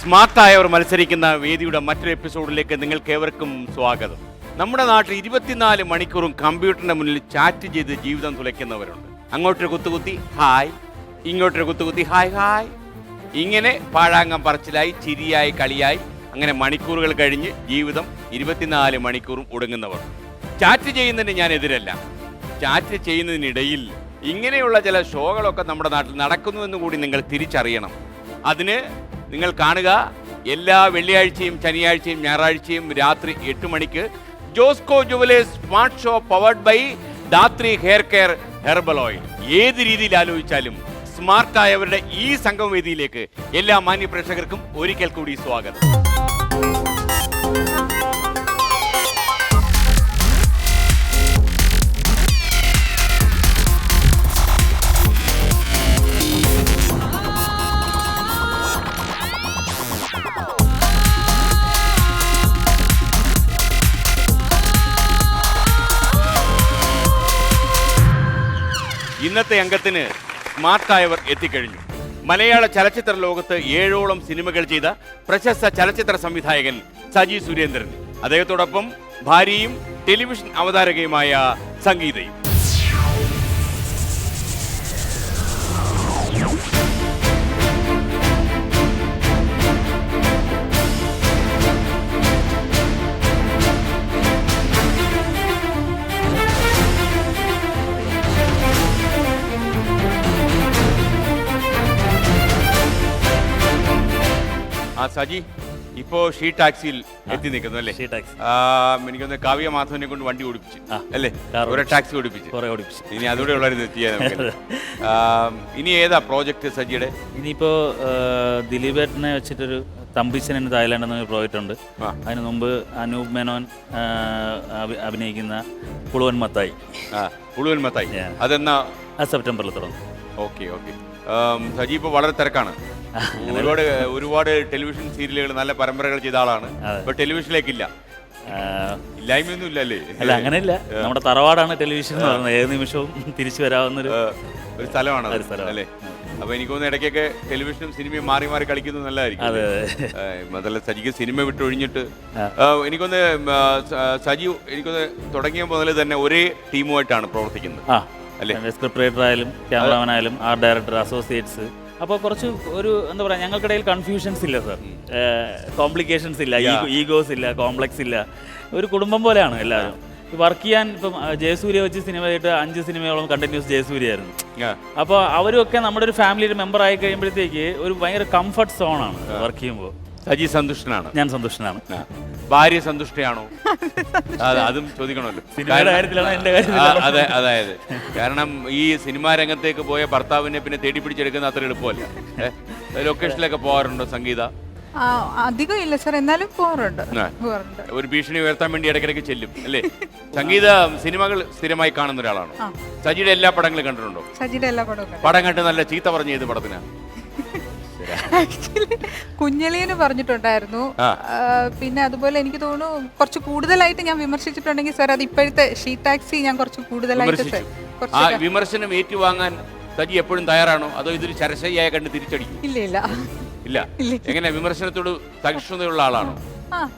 സ്മാർട്ടായവർ മത്സരിക്കുന്ന വേദിയുടെ മറ്റൊരു എപ്പിസോഡിലേക്ക് നിങ്ങൾക്ക് ഏവർക്കും സ്വാഗതം. നമ്മുടെ നാട്ടിൽ 24 മണിക്കൂറും കമ്പ്യൂട്ടറിന്റെ മുന്നിൽ ചാറ്റ് ചെയ്ത് ജീവിതം തുലയ്ക്കുന്നവരുണ്ട്. അങ്ങോട്ടൊരു കുത്തുകുത്തി ഹായ്, ഇങ്ങോട്ടൊരു കുത്തുകുത്തി ഹായ് ഹായ്, ഇങ്ങനെ പാഴാങ്കം പറച്ചിലായി ചിരിയായി കളിയായി അങ്ങനെ മണിക്കൂറുകൾ കഴിഞ്ഞ് ജീവിതം 24 മണിക്കൂറും ഒടുങ്ങുന്നവർ. ചാറ്റ് ചെയ്യുന്നതിന് ഞാൻ എതിരല്ല. ചാറ്റ് ചെയ്യുന്നതിനിടയിൽ ഇങ്ങനെയുള്ള ചില ഷോകളൊക്കെ നമ്മുടെ നാട്ടിൽ നടക്കുന്നുവെന്ന് കൂടി നിങ്ങൾ തിരിച്ചറിയണം. അതിന് നിങ്ങൾ കാണുക, എല്ലാ വെള്ളിയാഴ്ചയും ശനിയാഴ്ചയും ഞായറാഴ്ചയും രാത്രി 8 മണിക്ക് Josco jewellers smart show powered by Dhathri hair care herbal oil. ഏത് രീതിയിൽ ആലോചിച്ചാലും സ്മാർട്ടായവരുടെ ഈ സംഗമവേദിയിലേക്ക് എല്ലാ മാന്യ പ്രേക്ഷകർക്കും ഒരിക്കൽ കൂടി സ്വാഗതം. ഇന്നത്തെ അംഗത്തിന് സ്മാർട്ടായവർ എത്തിക്കഴിഞ്ഞു. മലയാള ചലച്ചിത്ര ലോകത്ത് 7ഓളം സിനിമകൾ ചെയ്ത പ്രശസ്ത ചലച്ചിത്ര സംവിധായകൻ സജി സുരേന്ദ്രൻ, അദ്ദേഹത്തോടൊപ്പം ഭാര്യയും ടെലിവിഷൻ അവതാരകയുമായ സംഗീതയും. സജി ഇപ്പോ ഷീ ടാക്സിയിൽ എത്തി നിൽക്കുന്നു അല്ലേ? എനിക്കൊന്ന് കാവ്യ മാധവനെ കൊണ്ട് വണ്ടി ഓടിപ്പിച്ചു അല്ലേ? ഒരു ടാക്സി ഓടിപ്പിച്ചു. ഇനി അതുകൂടെ ഉള്ളായിരുന്നു ചെയ്യാൻ. ഇനി ഏതാ പ്രോജക്ട് സജിയുടെ? ഇനിയിപ്പോ ദിലീപേട്ടനെ വെച്ചിട്ടൊരു തമ്പിച്ചൻ എന്ന് തായ്ലാൻഡ് എന്നൊരു പ്രോജക്റ്റ് ഉണ്ട്. അതിന് മുമ്പ് അനൂപ് മേനോൻ അഭിനയിക്കുന്ന പുളുവൻ മത്തായി. പുളുവൻ മത്തായി അതെന്നാ? സെപ്റ്റംബറിൽ തുടങ്ങും. Okay okay. സജി ഇപ്പോൾ വളരെ തിരക്കാണ്. ഒരുപാട് ടെലിവിഷൻ സീരിയലുകൾ, നല്ല പരമ്പരകൾ ചെയ്ത ആളാണ്. ഇപ്പൊ ടെലിവിഷനിലേക്കില്ല, ഇല്ലായ്മയൊന്നും ഇല്ലല്ലേ? അല്ല, അങ്ങനെയില്ല. നമ്മുടെ തറവാടാണ് ടെലിവിഷൻ എന്ന് പറയുന്നത്. ഏത് നിമിഷവും തിരിച്ചു വരാവുന്നൊരു സ്ഥലമാണ് അല്ലേ? അപ്പൊ എനിക്ക് തോന്നുന്നു ഇടയ്ക്കൊക്കെ ടെലിവിഷനും സിനിമയും മാറി മാറി കളിക്കുന്നത് നല്ലതായിരിക്കും. അതല്ല, സജിക്ക് സിനിമ വിട്ടൊഴിഞ്ഞിട്ട് എനിക്കൊന്ന് സജി എനിക്കൊന്ന് തുടങ്ങിയ മുതൽ തന്നെ ഒരേ ടീമുമായിട്ടാണ് പ്രവർത്തിക്കുന്നത് അല്ലേ? സ്ക്രിപ്റ്റ് റൈറ്റർ ആയാലും ക്യാമറാമാൻ ആയാലും ആർട്ട് ഡയറക്ടർ, അസോസിയേറ്റ്സ്. അപ്പോൾ കുറച്ച് ഒരു എന്താ പറയുക, ഞങ്ങൾക്കിടയിൽ കൺഫ്യൂഷൻസ് ഇല്ല സാർ, കോംപ്ലിക്കേഷൻസ് ഇല്ല, ഈഗോസ് ഇല്ല, കോംപ്ലക്സ് ഇല്ല. ഒരു കുടുംബം പോലെയാണ് എല്ലാവരും. വർക്ക് ചെയ്യാൻ ഇപ്പം ജയസൂര്യ വെച്ച് സിനിമ ചെയ്തിട്ട് 5 സിനിമയോളം കണ്ടിന്യൂസ് ജയസൂര്യ ആയിരുന്നു. അപ്പോൾ അവരൊക്കെ നമ്മുടെ ഒരു ഫാമിലിയുടെ മെമ്പർ ആയി കഴിയുമ്പോഴത്തേക്ക് ഒരു ഭയങ്കര കംഫർട്ട് സോണാണ് വർക്ക് ചെയ്യുമ്പോൾ. സജി സന്തുഷ്ടനാണ്? ഞാൻ സന്തുഷ്ടനാണ്. ഭാര്യ സന്തുഷ്ടയാണോ? അതും ചോദിക്കണമല്ലോ. സിനിമയുടെ കാര്യത്തിലാണ് എൻ്റെ കാര്യം. അതെ, അതായത് കാരണം ഈ സിനിമാ രംഗത്തേക്ക് പോയ ഭർത്താവിനെ പിന്നെ തേടി പിടിച്ചെടുക്കുന്ന അത്ര എളുപ്പമല്ല. ലൊക്കേഷനിലൊക്കെ പോകാറുണ്ടോ സംഗീത? അധികം ഇല്ല സാർ, എന്നാലും പോകാറുണ്ട്. ഒരു ഭീഷണി ഉയർത്താൻ വേണ്ടി ഇടയ്ക്കിടയ്ക്ക് ചെല്ലും അല്ലേ? സംഗീത സിനിമകൾ സ്ഥിരമായി കാണുന്ന ഒരാളാണ്. സജിയുടെ എല്ലാ പടങ്ങളും കണ്ടിട്ടുണ്ടോ? സജിയുടെ എല്ലാ പടവും. പടം കണ്ട് നല്ല ചീത്ത പറഞ്ഞ ഏത് പടത്തിനാ? ആക്ച്വലി കുഞ്ഞളിയന് പറഞ്ഞിട്ടുണ്ടായിരുന്നു. പിന്നെ അതുപോലെ എനിക്ക് തോന്നുന്നു കുറച്ച് കൂടുതലായിട്ട് ഞാൻ വിമർശിച്ചിട്ടുണ്ടെങ്കിൽ സാർ അത് ഇപ്പോഴത്തെ ഷീ ടാക്സി ഞാൻ കുറച്ച് കൂടുതലായിട്ട്. ആ വിമർശനം ഏറ്റുവാങ്ങാൻ സജി എപ്പോഴും തയ്യാറാണോ, അതോ ഇതൊരു ചരശയ്യായ കണ്ട് തിരിച്ചടിക്കും? ഇല്ല. എങ്ങനെ വിമർശനത്തോട് സഹിഷ്ണുതയുള്ള ആളാണോ?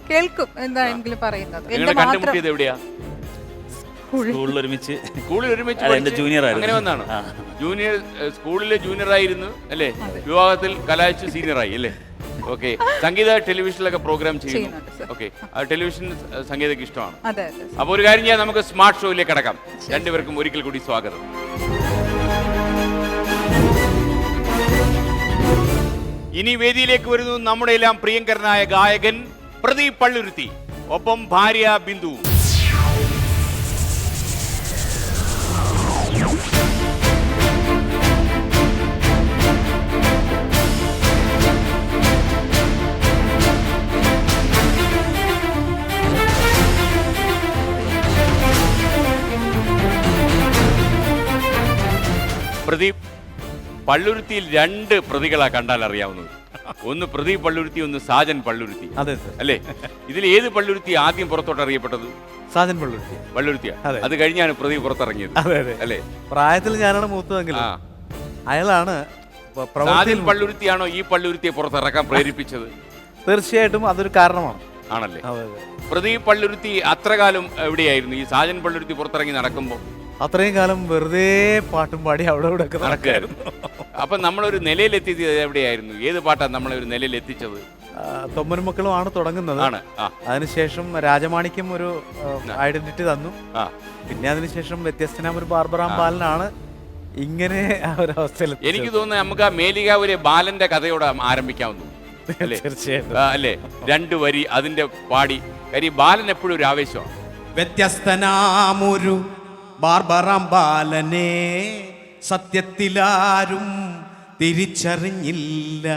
കേൾക്കും എന്താണെങ്കിലും പറയുന്നത്. കണ്ടുമുട്ടിയത് എവിടെയാ? സ്കൂളിൽ ഒരുമിച്ച് ജൂനിയർ അങ്ങനെ വന്നാണ്. ജൂനിയർ സ്കൂളിലെ ജൂനിയർ ആയിരുന്നു അല്ലേ? വിവാഹത്തിൽ കലാശിച്ച് സീനിയറായി അല്ലേ? ഓക്കെ. സംഗീത ടെലിവിഷനിലൊക്കെ പ്രോഗ്രാം ചെയ്യുന്നു. ഓക്കെ. ടെലിവിഷൻ സംഗീതക്ക് ഇഷ്ടമാണ്. അപ്പൊ ഒരു കാര്യം ചെയ്യാം, നമുക്ക് സ്മാർട്ട് ഷോയിലേക്ക് കടക്കാം. രണ്ടുപേർക്കും ഒരിക്കൽ കൂടി സ്വാഗതം. ഇനി വേദിയിലേക്ക് വരുന്നു നമ്മുടെ എല്ലാം പ്രിയങ്കരനായ ഗായകൻ പ്രദീപ് പള്ളുരുത്തി, ഒപ്പം ഭാര്യ ബിന്ദു. പ്രദീപ് പള്ളുരുത്തിയിൽ 2 പ്രതികളാ കണ്ടാൽ അറിയാവുന്നത്. ഒന്ന് പ്രദീപ് പള്ളുരുത്തി, ഒന്ന് സാജൻ പള്ളുരുത്തി. അതെ അല്ലേ? ഇതിൽ ഏത് പള്ളുരുത്തി ആദ്യം പുറത്തോട്ട് അറിയപ്പെട്ടത്? സാജൻ പള്ളുരുത്തിയാ. അത് കഴിഞ്ഞാണ് പ്രദീപ് പുറത്തിറങ്ങിയത് അല്ലേ? പ്രായത്തിൽ ഞാനാണ് മൂത്തതെങ്കിലും അയാളാണ് സാജൻ പള്ളുരുത്തിയാണോ ഈ പള്ളുരുത്തിയെ പുറത്തിറക്കാൻ പ്രേരിപ്പിച്ചത്? തീർച്ചയായിട്ടും അതൊരു കാരണമാണ്. ആണല്ലേ? അതെ അതെ. പ്രദീപ് പള്ളുരുത്തി അത്ര കാലം എവിടെയായിരുന്നു? ഈ സാജൻ പള്ളുരുത്തി പുറത്തിറങ്ങി നടക്കുമ്പോൾ അത്രയും കാലം വെറുതെ പാട്ടും പാടി അവിടെ ഇവിടെ ഒക്കെ നടക്കുകയായിരുന്നു. അപ്പൊ നമ്മളൊരു നിലയിലെത്തിയത് എവിടെയായിരുന്നു? ഏത് പാട്ടാണ് നമ്മളെ ഒരു നിലയിൽ എത്തിച്ചത്? തൊമ്മനും മക്കളുമാണ് തുടങ്ങുന്നത്. ആണ്. ആ അതിനുശേഷം രാജമാണിക്യം ഒരു ഐഡന്റിറ്റി തന്നു. ആ പിന്നെ അതിനുശേഷം വ്യത്യസ്തനായ ഒരു ബാർബറാം ബാലനാണ് ഇങ്ങനെ ആ ഒരു അവസ്ഥയിൽ എനിക്ക് തോന്നുന്നു നമുക്ക് ആ മേലികാവിലെ ബാലന്റെ കഥയോട് ആരംഭിക്കാവുന്നു. അല്ലേ? തീർച്ചയായിട്ടും. അല്ലേ? 2 വരി അതിന്റെ പാടി. കാര്യം ബാലൻ എപ്പോഴും ഒരു ആവേശമാണ്. വ്യത്യസ്തനാമൊരു ബാർബറാം ബാലനെ സത്യത്തിലാരും തിരിച്ചറിഞ്ഞില്ല.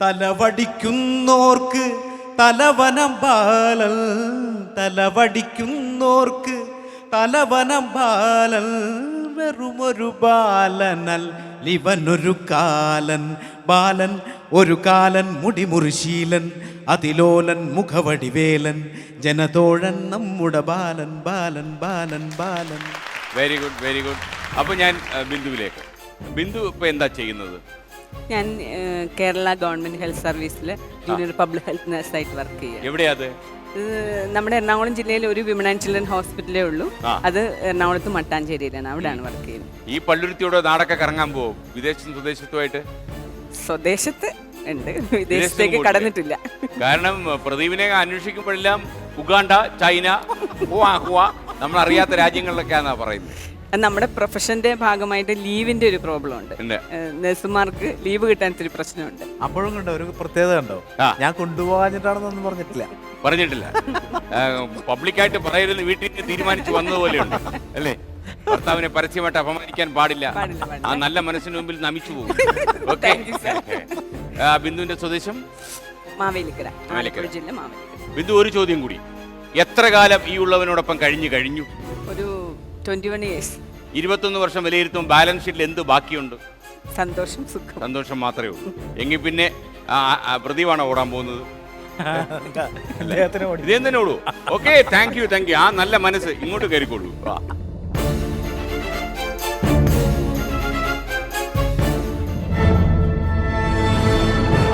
തലവടിക്കുന്നോർക്ക് തലവനം ബാലൻ, തലവടിക്കുന്നോർക്ക് തലവനം ബാലൻ, വെറുമൊരു ബാലനൽ ഇവനൊരു കാലൻ. ബാലൻ ഒരു കാലൻ, മുടിമുറിശീലൻ, അതിലോലൻ, മുഖവടിവേലൻ, ജനതോഴൻ, നമ്മുടെ Balan Balan Balan Balan. Very good, very good. അപ്പൊ ഞാൻ ബിന്ദുവിലേക്ക്. ബിന്ദു ഇപ്പൊ എന്താ ചെയ്യുന്നത്? ഞാൻ കേരള ഗവൺമെന്റ് ഹെൽത്ത് സർവീസിൽ ജൂനിയർ പബ്ലിക് ഹെൽത്ത് നഴ്സായിട്ട് വർക്ക് ചെയ്യുക. എവിടെയാ അത്? നമ്മുടെ എറണാകുളം ജില്ലയിൽ ഒരു വിമൻ ആൻഡ് ചിൽഡ്രൻ ഹോസ്പിറ്റലേ ഉള്ളൂ. അത് എറണാകുളത്ത് മട്ടാഞ്ചേരിയിലാണ്. അവിടെയാണ് വർക്ക് ചെയ്യുന്നത്. ഈ പള്ളുരുത്തിയോടെ നാടൊക്കെ കറങ്ങാൻ പോവും സ്വദേശത്തും സ്വദേശത്തുമായിട്ട്? സ്വദേശത്ത് ഉണ്ട്, വിദേശത്തേക്ക് കടന്നിട്ടില്ല. കാരണം പ്രദീപിനെ അന്വേഷിക്കുമ്പോഴെല്ലാം ഉഗാണ്ട, ചൈന, നമ്മൾ അറിയാത്ത രാജ്യങ്ങളിലൊക്കെയാണെന്നാ പറയുന്നത്. നമ്മുടെ പ്രൊഫഷന്റെ ഭാഗമായിട്ട് ലീവിന്റെ ഒരു പ്രോബ്ലം ഉണ്ട്. നഴ്സുമാർക്ക് ലീവ് കിട്ടാൻ ഇത്തിരി പ്രശ്നമുണ്ട്. അപ്പോഴും കണ്ടോ ഒരു പ്രത്യേകത കണ്ടോ? ഞാൻ കൊണ്ടുപോകാഞ്ഞിട്ടാണെന്നൊന്നും പറഞ്ഞിട്ടില്ല. പബ്ലിക്കായിട്ട് പറയരുത്, വീട്ടിൽ നിന്ന് തീരുമാനിച്ചു വന്നതുപോലെയുണ്ട് അല്ലേ? ഭർത്താവിനെ പരസ്യമായിട്ട് അപമാനിക്കാൻ പാടില്ല. ആ നല്ല മനസ്സിന് മുമ്പിൽ നമിച്ചു പോകും. ഓക്കെ. ബിന്ദുവിന്റെ സ്വദേശം മാവേലിക്കര, ആലപ്പുഴ ജില്ല മാവേലിക്കര. ബിന്ദു, ഒരു ചോദ്യം കൂടി. എത്ര കാലം ഈ ഉള്ളവനോടൊപ്പം കഴിഞ്ഞു? ഒരു 21 years. 21 വർഷം വിലയിരുത്തും. ബാലൻസ് ഷീറ്റിൽ എന്ത് ബാക്കിയുണ്ട്? സന്തോഷം, സുഖം. സന്തോഷം മാത്രമേ ഉള്ളൂ. എങ്കിൽ പിന്നെ പ്രദീപാണോ ഓടാൻ പോകുന്നത്? ഇതേ തന്നെ ഓടൂ. Okay, thank you. ആ നല്ല മനസ്സ് ഇങ്ങോട്ട് കയറിക്കൊള്ളൂ.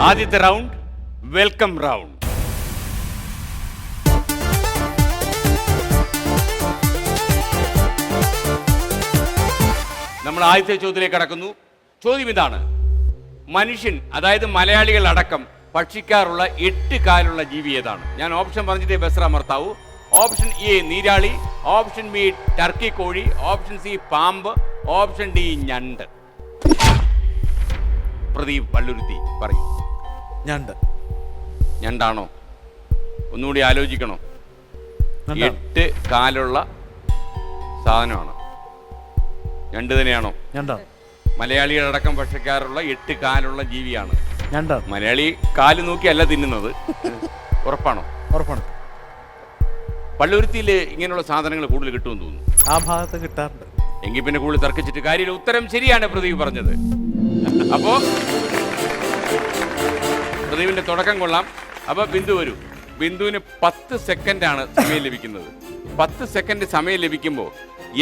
ആദ്യത്തെ റൗണ്ട് വെൽക്കം റൗണ്ട്. നമ്മൾ ആദ്യത്തെ ചോദ്യത്തിലേക്ക് കടക്കുന്നു. ചോദ്യം ഇതാണ്: മനുഷ്യൻ, അതായത് മലയാളികൾ അടക്കം ഭക്ഷിക്കാറുള്ള 8 കാലുള്ള ജീവി ഏതാണ്? ഞാൻ ഓപ്ഷൻ പറഞ്ഞിട്ടേ ബസ് അമർത്താവൂ. ഓപ്ഷൻ എ നീരാളി, ഓപ്ഷൻ ബി ടർക്കി കോഴി, ഓപ്ഷൻ സി പാമ്പ്, ഓപ്ഷൻ ഡി ഞണ്ട്. പ്രദീപ് പള്ളുരുത്തി പറയും. ഞണ്ടാണോ? ഒന്നുകൂടി ആലോചിക്കണോ? 8 കാലുള്ള സാധനമാണ്. ഞണ്ട് തന്നെയാണോ? മലയാളികളടക്കം ഭക്ഷിക്കാറുള്ള 8 കാലുള്ള ജീവിയാണ്. മലയാളി കാല് നോക്കിയല്ല തിന്നുന്നത്. ഉറപ്പാണോ? ഉറപ്പാണ്. പള്ളുരുത്തിയിൽ ഇങ്ങനെയുള്ള സാധനങ്ങൾ കൂടുതൽ കിട്ടുമെന്ന് തോന്നുന്നു. ആ ഭാഗത്ത് കിട്ടാറുണ്ട്. എങ്കിൽ പിന്നെ കൂടുതൽ തർക്കിച്ചിട്ട് കാര്യമില്ല. ഉത്തരം ശരിയാണ് പ്രദീപ് പറഞ്ഞത്. അപ്പോ പ്രദീപിന്റെ തുടക്കം കൊള്ളാം. അപ്പൊ ബിന്ദു വരൂ. ബിന്ദുവിന് 10 സെക്കൻഡാണ് സമയം ലഭിക്കുന്നത്. 10 സെക്കൻഡ് സമയം ലഭിക്കുമ്പോൾ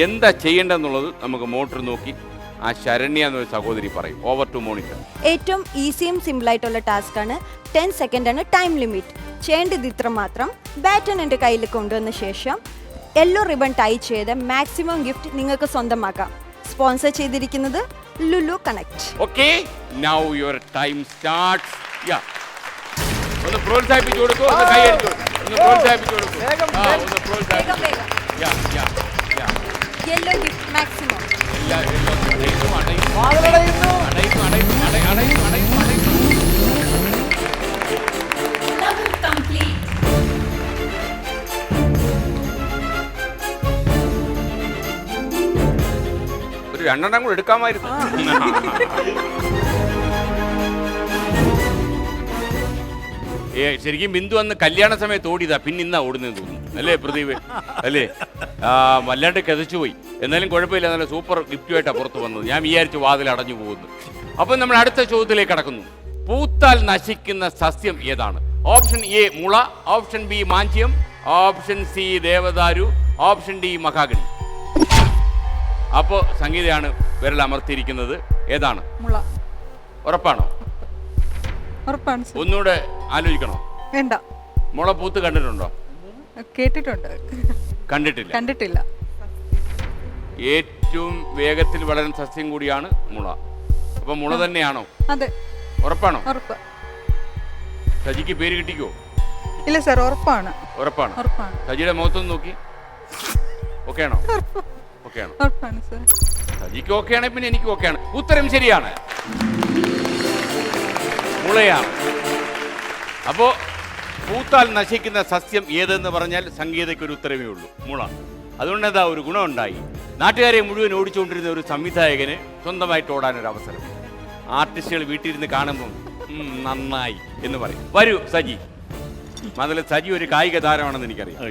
എന്താ ചെയ്യേണ്ടതെന്നുള്ളത് നമുക്ക് മോട്ടർ നോക്കി ആ ശരണ്യ എന്നൊരു സഹോദരി പറയും. Over to monitor. ഏറ്റവും ഈസിയും സിമ്പിൾ ആയിട്ടുള്ള ടാസ്ക് ആണ്. 10 സെക്കൻഡ് ആണ് ടൈം ലിമിറ്റ്. ചെയ്യേണ്ടത് ഇത്ര മാത്രം. ബാറ്റൺ എൻ്റെ കയ്യിൽ കൊണ്ടുവന്ന ശേഷം യെല്ലോ റിബൺ ടൈ ചെയ്ത് മാക്സിമം ഗിഫ്റ്റ് നിങ്ങൾക്ക് സ്വന്തമാക്കാം. സ്പോൺസർ ചെയ്തിരിക്കുന്നത് Lulu connect. Okay, now your time starts. Ya, ഒന്ന് പ്രോത്സാഹിപ്പിച്ചു കൊടുക്കൂ. ഒന്ന് കൈയടിച്ചു. ഒന്ന് പ്രോത്സാഹിപ്പിച്ചു കൊടുക്കൂ. ഒന്ന് പ്രോത്സാഹിപ്പിച്ചു. Ya ya ya. Yellow gift maximum. ഒരു 2 കൂടെ എടുക്കാമായിരുന്നു. ശരിക്കും ബിന്ദു അന്ന് കല്യാണ സമയത്ത് ഓടിയതാ, പിന്നെ ഇന്നാ ഓടുന്നതെന്ന് തോന്നുന്നു അല്ലേ പ്രദീപ്? അല്ലേ? വല്ലാണ്ട് കഥച്ചു പോയി. എന്നാലും കുഴപ്പമില്ല, നല്ല സൂപ്പർ ഗിഫ്റ്റുമായിട്ടാണ് പുറത്ത് വന്നത്. ഞാൻ വിചാരിച്ചു വാതിൽ അടഞ്ഞു പോകുന്നു. അപ്പം നമ്മൾ അടുത്ത ചോദ്യത്തിലേക്ക് കടക്കുന്നു. പൂത്താൽ നശിക്കുന്ന സസ്യം ഏതാണ്? ഓപ്ഷൻ എ മുള, option B mangium, option C ദേവദാരു, ഓപ്ഷൻ ഡി മഹാഗണി. അപ്പോൾ സംഗീതയാണ് വിരൽ അമർത്തിയിരിക്കുന്നത്. ഏതാണ്? മുള. ഉറപ്പാണോ? ഉറപ്പാണ് സർ. ഒന്നുകൂടെ ആലോചിക്കണോ? വേണ്ട. മുള പൂത്ത് കണ്ടിട്ടുണ്ടോ? കേട്ടിട്ടുണ്ട്. കണ്ടിട്ടില്ല. കണ്ടിട്ടില്ല. ഏറ്റവും വേഗത്തിൽ വളരുന്ന സസ്യം കൂടിയാണ് മുള. അപ്പൊ മുള തന്നെയാണോ? അതെ. ഉറപ്പാണോ? ഉറപ്പ്. സജിക്ക് പേര് കിട്ടിക്കോ? ഇല്ല സർ, ഉറപ്പാണ്. ഉറപ്പാണ്. ഉറപ്പാണ്. സജിയുടെ മുഖത്തൊന്ന് നോക്കി. ഓക്കെ ആണോ? ഓക്കെ ആണോ? ഉറപ്പാണ് സർ. സജിക്ക് ഓക്കെ ആണ്, പിന്നെ എനിക്ക് ഓക്കെ ആണ്. ഉത്തരം ശരിയാണ്, മുളയാണ്. അപ്പോ പൂത്താൽ നശിക്കുന്ന സസ്യം ഏതെന്ന് പറഞ്ഞാൽ സംഗീതയ്ക്ക് ഒരു ഉത്തരവേ ഉള്ളൂ, മുള. അതുകൊണ്ട് എന്താ ഒരു ഗുണമുണ്ടായി. നാട്ടുകാരെ മുഴുവൻ ഓടിച്ചുകൊണ്ടിരുന്ന ഒരു സംവിധായകന് സ്വന്തമായിട്ട് ഓടാനൊരു അവസരം. ആർട്ടിസ്റ്റുകൾ വീട്ടിലിരുന്ന് കാണുമ്പോൾ നന്നായി എന്ന് പറയും. വരൂ സജി. അതിൽ സജി ഒരു കായിക താരമാണെന്ന് എനിക്കറിയാം.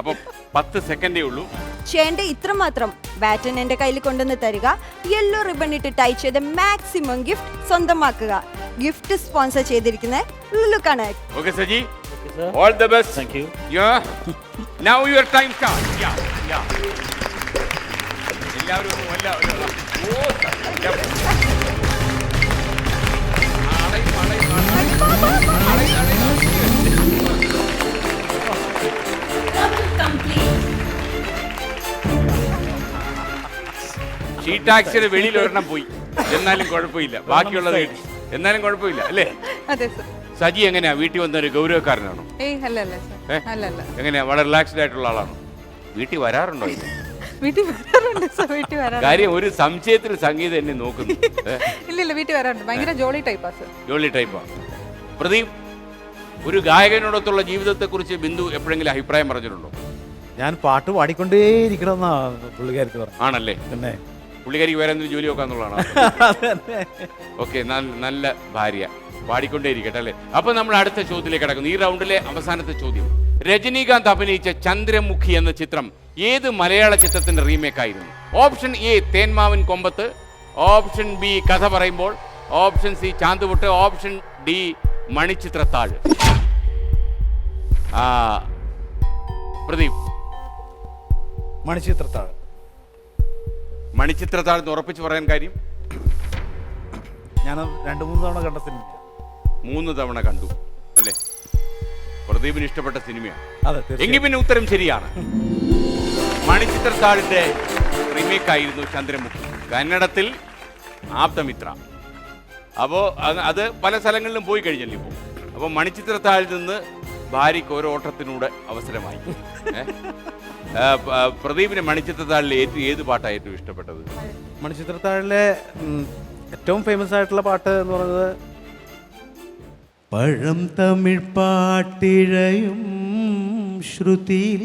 അപ്പൊ 10 സെക്കൻഡേ ഉള്ളൂ. ചെയ്യേണ്ട ഇത്ര മാത്രം. ബാറ്റൺ എന്റെ കയ്യിൽ കൊണ്ടുവന്ന് തരിക, യെല്ലോ റിബൺ ഇട്ട് ടൈ ചെയ്ത് മാക്സിമം ഗിഫ്റ്റ് സ്വന്തമാക്കുക. ഗിഫ്റ്റ് സ്പോൺസർ ചെയ്തിരിക്കുന്നത് Lulu connect. Okay Saji, all the best. Thank you. Now your time start. എല്ലാവരും ഷീ ടാക്സിയുടെ വെളിയിൽ ഒരെണ്ണം പോയി, എന്നാലും കുഴപ്പമില്ല. ബാക്കിയുള്ളത് കിട്ടി, എന്നാലും കുഴപ്പമില്ല അല്ലേ? അതെ സർ. സജി എങ്ങനെയാ വീട്ടിൽ വന്നൊരു ഗൗരവക്കാരനാണോ? അല്ലല്ല സർ. അല്ലല്ല. എങ്ങനെയാ വളരെ റിലാക്സ്ഡ് ആയിട്ടുള്ള ആളാണോ? വീട്ടിൽ വരാറുണ്ടോ? വീട്ടിൽ വരാറുണ്ട് സർ. വീട്ടിൽ വരാറുണ്ട്. കാര്യം ഒരു സംശയത്തിൽ സംഗീതം എന്നെ നോക്കുന്നു. ഇല്ല വീട്ടിൽ വരാറുണ്ട്. ഭയങ്കര ജോളി ടൈപ്പാ സർ. ജോളി ടൈപ്പാ. പ്രദീപ്, ഒരു ഗായകനോടൊത്തുള്ള ജീവിതത്തെ കുറിച്ച് ബിന്ദു എപ്പോഴെങ്കിലും അഭിപ്രായം പറഞ്ഞിട്ടുണ്ടോ? ഞാൻ പാട്ട് പാടിക്കൊണ്ടേയിരിക്കണമെന്നാ പുള്ളിക്കാരത്തി പറഞ്ഞു. ആണല്ലേ? പിന്നെ പുള്ളിക്കാരിക്ക് വേറെ എന്തെങ്കിലും ജോലി നോക്കാന്നുള്ളതാണ്. ഓക്കെ, നല്ല ഭാര്യ, പാടിക്കൊണ്ടേ ഇരിക്കട്ടെ അല്ലേ? അപ്പൊ നമ്മൾ അടുത്ത ചോദ്യത്തിലേക്ക് കിടക്കുന്നു. ഈ റൗണ്ടിലെ അവസാനത്തെ ചോദ്യം. രജനീകാന്ത് അഭിനയിച്ച ചന്ദ്രമുഖി എന്ന ചിത്രം ഏത് മലയാള ചിത്രത്തിന്റെ റീമേക്ക് ആയിരുന്നു? Option A Thenmavin Kombathu, option B Katha Parayumbol, option C Chanthupottu, option D Manichitrathazhu. Pradeep. Manichitrathazhu. Manichitrathazhu എന്ന് ഉറപ്പിച്ച് പറയാൻ കാര്യം? ഞാൻ 2-3 തവണ കണ്ട സിനിമ. 3 തവണ കണ്ടു അല്ലേ? പ്രദീപിന് ഇഷ്ടപ്പെട്ട സിനിമയാണ്. അതെ. എങ്കിൽ പിന്നെ ഉത്തരം ശരിയാണ്. മണിച്ചിത്രത്താഴിന്റെ റീമേക്ക് ആയിരുന്നു ചന്ദ്രമുഖി. കന്നഡത്തിൽ ആപ്തമിത്ര. അപ്പോൾ അത് പല സ്ഥലങ്ങളിലും പോയി കഴിഞ്ഞല്ലോ ഇപ്പോൾ. അപ്പോൾ മണിച്ചിത്രത്താഴിൽ നിന്ന് ഭാര്യയ്ക്ക് ഓരോ ഓട്ടത്തിനൂടെ അവസരമായി. പ്രദീപിന് മണിച്ചിത്രത്താഴിലെ ഏത് പാട്ടാണ് ഏറ്റവും ഇഷ്ടപ്പെട്ടത്? മണിച്ചിത്രത്താഴിലെ ഏറ്റവും ഫേമസ് ആയിട്ടുള്ള പാട്ട് എന്ന് പറയുന്നത് പഴം തമിഴ് പാട്ടിഴയും ശ്രുതിയിൽ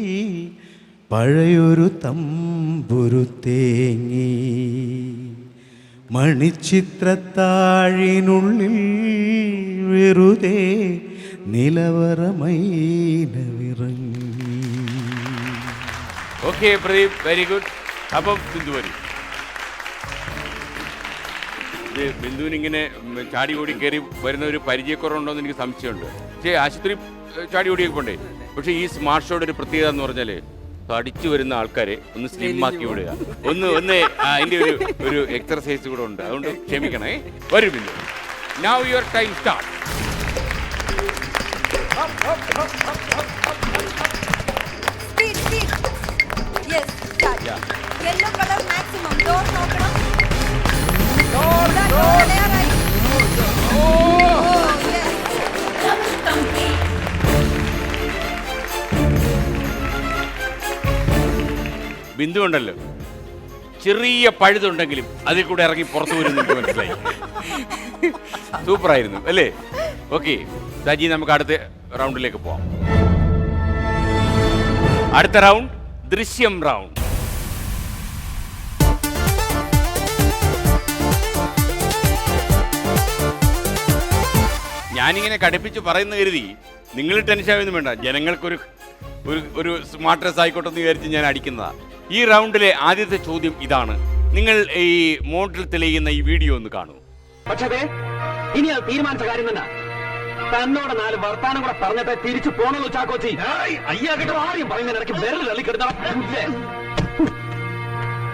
പഴയൊരു തമ്പുരു തേങ്ങി മണിച്ചിത്രത്താഴിനുള്ളിൽ വെറുതെ നിലവറമൈനവിറങ്ങി. Okay Pradeep, very good. അപ്പം ബിന്ദു വരും. ഇത് ബിന്ദുവിനിങ്ങനെ ചാടി ഓടി കയറി വരുന്ന ഒരു പരിചയക്കുറവുണ്ടോ എന്ന് എനിക്ക് സംശയമുണ്ട്. പക്ഷേ ആശുപത്രി ചാടി ഓടിയൊക്കെ പോണ്ടേ. പക്ഷേ ഈ സ്മാർട്ട് ഷോയുടെ ഒരു പ്രത്യേകത എന്ന് പറഞ്ഞാൽ തടിച്ചു വരുന്ന ആൾക്കാരെ ഒന്ന് സ്ലിമ്മാക്കി വിടുക, ഒന്ന് അതിൻ്റെ ഒരു എക്സർസൈസ് കൂടെ ഉണ്ട്. അതുകൊണ്ട് ക്ഷമിക്കണേ. വരൂ Bindu. Now your time start. Yellow colour maximum. Door നോക്കണം. ബിന്ദു ഉണ്ടല്ലോ, ചെറിയ പഴുതുണ്ടെങ്കിലും അതിൽ കൂടെ ഇറങ്ങി പുറത്തു വരും. എനിക്ക് മനസ്സിലായി. സൂപ്പറായിരുന്നു അല്ലേ? ഓക്കെ സജി, നമുക്ക് അടുത്ത റൗണ്ടിലേക്ക് പോവാം. അടുത്ത റൗണ്ട് ദൃശ്യം റൗണ്ട്. ഞാനിങ്ങനെ കടുപ്പിച്ച് പറയുന്ന കരുതി നിങ്ങൾ ടെൻഷൻ ആവുന്നു വേണ്ട. ജനങ്ങൾക്കൊരു ഒരു സ്മാർട്ട്നെസ് ആയിക്കോട്ടെ എന്ന് വിചാരിച്ച് ഞാൻ അടിക്കുന്നതാണ്. ഈ റൗണ്ടിലെ ആദ്യത്തെ ചോദ്യം ഇതാണ്. നിങ്ങൾ ഈ മോഡിൽ തെളിയുന്ന ഈ വീഡിയോ ഒന്ന് കാണൂ. പക്ഷേ ഇനി അത് തീരുമാനിച്ച കാര്യം തന്നെ. തന്നോട് 4 വർത്താനം കൂടെ പറഞ്ഞിട്ട് തിരിച്ചു പോണല്ലോ ചാക്കോച്ചി. അയ്യാക്കിട്ട് ആരെയും പറയുന്ന ഇടയ്ക്ക് വിരൽ തള്ളിക്കിടുന്ന